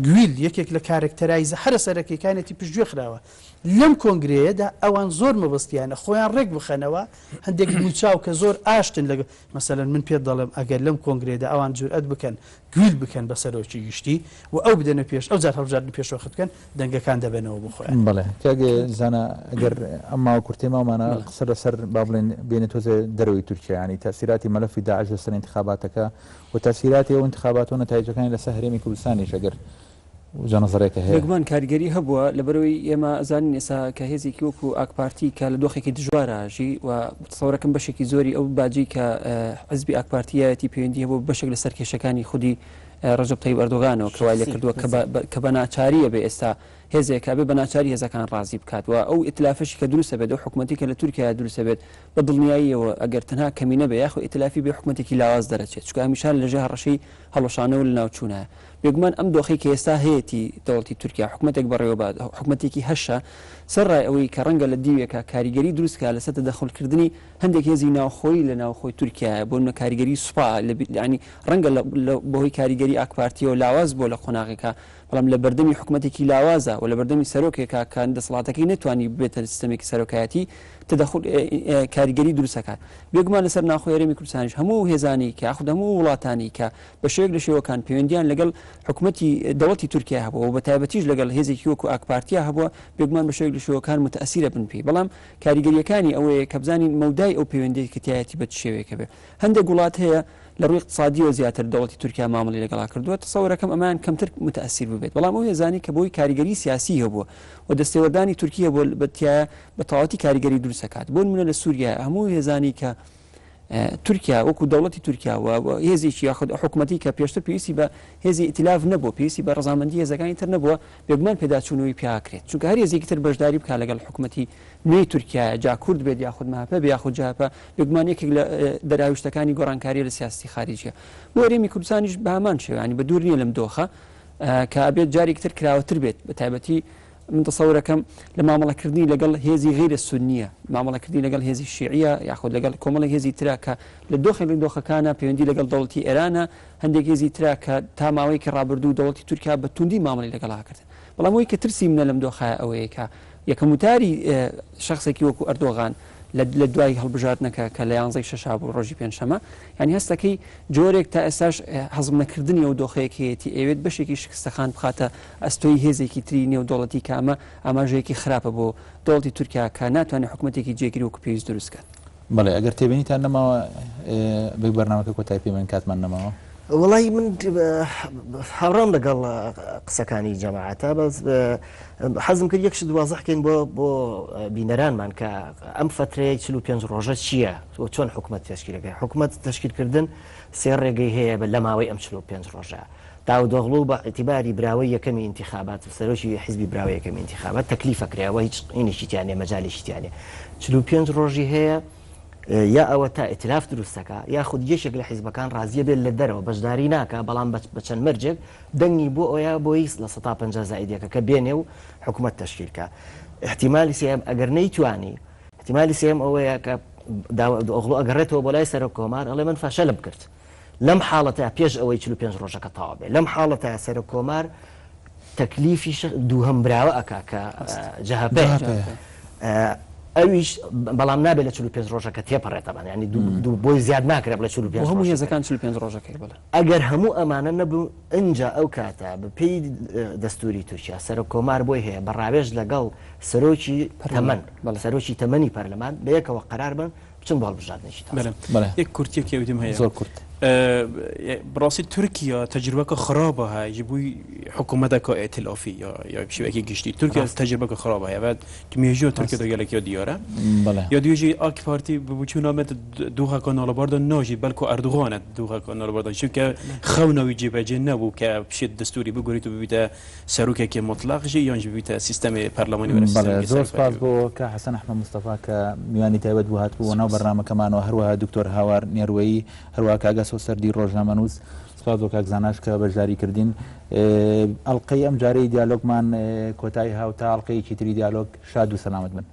گویل یەکێک لە کارکتەرایزە هەرە سەرەکیەکانێتی پشتگوێ خراوە لەم کۆنگرەیەدا ئەوان زۆر مەبەستیانە خۆیان ڕێک بخەنەوە هەندێک موچاو کە زۆر ئاشتن لەگە مەسەلەن من پێ دەڵێم ئەگەر لەم کۆنگرێدا ئەوان جورئەت بکەن گویل بکەن بەسەرۆکی گشتی و ئەو بدەنە پێش ئەو جار هەڵبژاردن پێشوەخت بکەن دەنگەکان دەبێنەوە بخۆیان بەڵێ کاگە زانە ئەگەر ئەمما کورتێ ماوانە قسە لەسەر با بڵێن بێنێت تۆزێ دەرەوەی تورکیا ینی تاثیراتی مەلەفی داعش لەسەر انتخاباتەکە و تاثیراتی ئەو انتخابات و نەتایجەکانی لەسەر هەرێمی کوردستانیش ئەگەر جانەزەرێکە هەیە یەکمان کاریگەری هەبووە لەبەرەوەی ئێمە ئەزانین ئێستا کە هێزێکی وەکو ئاکپارتی کە لە دۆخێکی دژوارەژی و سەورەکەم بەشێکی زۆری ئەو باجی کە حزبی ئاکپارتیەتی پەیوەندی هەبوو بەشێک لە سەرکێشەکانی خودی ڕەجەب تەیب ئەردۆغانەوە کەوای لێ کردووە کە بە ناچاریە بێ ئێستا هێزێکە بێ بە ناچاری هێزەکان ڕازی بکات و ئەو ئیتلافشی کە دروستە بێت و حکوومەتی کە لە تورکیا دروستە بێت بە دڵنیاییەوە ئەگەر تەنها کەمینە بێ یاخۆ ئیتلافی بێ حکوومەتێکی لاواز دەرەچێت چکە هەمیشان لەژێ هەڕەشەی هەڵەشانەوە لە ناوچوونە بێگومان ئەم دۆخی کە ئێستا هەیەی دەوڵەتی تورکیا حکوومەتێک بەڕێوە حکوومەتێکی هەشە سەرڕای ئەوەی کە ڕەنگە لە دیوێکە کاریگەری دروستکە لەسەر دەخڵکردنی هەندێک هێزی ناوخۆی لە ناوخۆی تورکیا بۆ نە کاریگەری سوپا ینی ڕەنگە بەهۆی کاریگەری ئاکپارتیەوە لاواز بۆ لە قۆناغێکە بەڵام لە بەردەمی حکوومەتێکی لاوازە و لە بەردەمی سەرۆکێکە کە دەسەڵاتەکەی نتوانی بێتە سیستەمێکی سەرۆکایەتی تدخل کاریگەری دروستەکات بێگومان لەسەر ناوخۆی هەرێمی کوردستانیش هەموو هێزانی کە یاخود هەموو وڵاتانی کە بە شێوەیەک لە شێوەکان پەیوەندیان لەگەڵ حکوومەتی دەوڵەتی تورکیا هەبووە و بە تایبەتیش لەگەڵ هێزێکی وەکو ئاکپارتیا هەبووە بێگومان بە شێوەیەک لە شێوەکان متەئسیرە بن پێی بەڵام کاریگەریەکانی ئەوەیە کە بزانین مەودای ئەو پەیوەندی کەتیایەتی بە شێوەیەکە بێ هەندێک وڵات هەیە لە ڕووی اقتصادیەوە زیاتر دەوڵەتی تورکیا مامەڵی لەگەڵا کردووە تەسەورەکەم ئەمان کەمتر متەئسیر ببێت بەڵام ئەو هێزانی کە بۆی کاریگەری سیاسی هەبووە و دەستێوەردانی تورکیا بۆ بە تەواوەتی کاریگەری دروستەکات بۆ نمونە لە سووریا هەموو هێزانی کە تورکیا وەکو دەوڵەتی تورکیا و هێزێکی یاخود حکوومەتی کە پێشتر پێویستی بە هێزی ئیتلاف نەبووە پێویستی بە ڕەزامەندی هێزەکانی تر نەبووە بێگومان پێداچوونەوەی پیاکرێت چونکە هەر هێزێکی تر بەشداری بکات لەگەڵ حکوومەتی نوێی تورکیا جا کورد بێت یاخود ماپە بێ یاخود جاپە بێگومان یەکێک لە دەراویشتەکانی گۆڕانکاریە لە سیاستی خارجیە بۆ هەرێمی کوردستانیش بە هەمان شێوەیانی بە دوور نییە لەم دۆخە کە ئەبێت جارێکی تر کراوەتر بێت بە تایبەتی من تصورەکەم لە مامەڵەکردنی لەگەڵ هێزی غیرە سونیە مامەڵەکردنی لەگەڵ هێزی شیعە یاخود لەگەڵ کۆمەڵی هێزی تراکە لە دۆخەکانە پەیوەندی لەگەڵ دەوڵەتی ئێرانە هەندێک هێزی تراکە تا ماوەی کە ڕابردوو دەوڵەتی تورکیا بە توندی مامەڵی لەگەڵا کرد بەڵام ئەوەی کە ترسی منە لەم دۆخە ئەوەیە کە یەکەم وتاری شخصێکی وەکو ئەردۆغان لە دوای هەڵبژاردنەکە کە لە 11 شەشا بوو ڕۆژی پێنجشەمە یعنی هەستەکەی جۆرێک تا ئێستاش هەزم نەکردنی ئەو دۆخەیەکێتی ئەوێت بەشێکی شکستەخان بخاتە ئەستۆی هێزێکی تری نێودوڵەتی کامە ئاماژەیەکی خراپە بۆ دەوڵەتی تورکیا کە ناتوانێت حکوومەتێکی جێگیری وەکو پێویست دروستکات. بەڵێ ئەگەر تێبینیتان نەماوە بە بەرنامەکە کۆتای پێ من کاتمان نەماوە وڵی من هاوڕام لەگەڵ قسەکانی جەماعەتە بەس حەزم کرد یەکش دوازەحکەین بۆ بینەرانمان کە ئەم فترەیە 45 ڕۆژە چییە چۆن حکوومەت تشکیلەکەی حکوومەت تشکیلکردن سێ ڕێگەی هەیە لە ماوەی ئەم 45 ڕۆژە داودۆغڵو بە ئەتیباری براوەی یەکەمی انتخابات و سەرۆکی حیزبی براوەی یەکەمی انتخابات تەکلیفەکرێەوە هیچ ئینیشیتیانێ مەجالیشتیانێ 45 ڕۆژی هەیە یا ئەوە تا ئیتلاف دروستەکە یاخود یەشێک لە حیزبەکان ڕازیە بێت لە دەرەوە بەشداری ناکە بەڵام بە چەند مەرجێک دەنگی بۆ ئەوە بۆی لە 150 زائیدەکە کە بێنێ و حکوومەت تشکیلکە احتیمالی سێم ئەگەر نەیتوانی احتیمالی سێم ئەوەیە کە ئۆغڵو ئەگەڕێتەوە بۆ لای سەرۆک کۆمار ئەڵێ من فەشەلم کرد لەم حاڵەتە پێش ئەوەی 45 ڕۆژەکە تەواو بێ لەم حاڵەتە سەرۆک کۆمار تەکلیفی دووهەم براوە ئەکا کە جەهەپێ ئەویش بەڵام نابێت لە 45 ڕۆژەکە تێپەڕێتەبان ینی بۆی زیاد ناکرێت لە 45 هەموو هێزەکان 45 ڕۆژەکەی بڵێ ئەگەر هەموو ئەمانە نەبوو ئەنجا ئەو کاتە بەپێی دەستوری تورکیا سەرۆک کۆمار بۆی هەیە بەڕاوێژ لەگەڵ سەرۆکی تەمەن سەرۆکی تەمەنی پەرلەمان بەیەکەوە قەرار بن بچن بۆ هەڵبژاردنێکی یەک کورتێکی ئەودیم هەیە زۆر کورت براسي تركيا تجربة خرابة هاي جيبوي حكومتك ائتلافي يا بشيء قشتي تركيا تجربة خرابة هاي بعد تميجو تركيا دوغا لك يا ديارة يا ديجي اك بارتي بوچونا مت دوها كانال بردا ناجي بلكو اردوغان دوها كانال بردا شو ك خونا ويجيب جنبو ك بشيء دستوري بغوريتو بيتا ساروكا كي مطلق جي ينجي بيتا سيستم برلماني ولا سيستم زور سپاس بو ك حسن احمد مصطفى ك میوانی تایبەت بو هاتبو وناو برنامه كمان وهروها دكتور هاوار نيروي هروها كاغا سەردی ڕۆژنامەنووس سپاس بۆ کاک زاناش کە بەشداری کردین ئەڵقەی ئەم جارەی دیالۆگمان کۆتایی هاوتا ئەڵقەیەکی تری دیالۆگ شاد و سەلامت بن.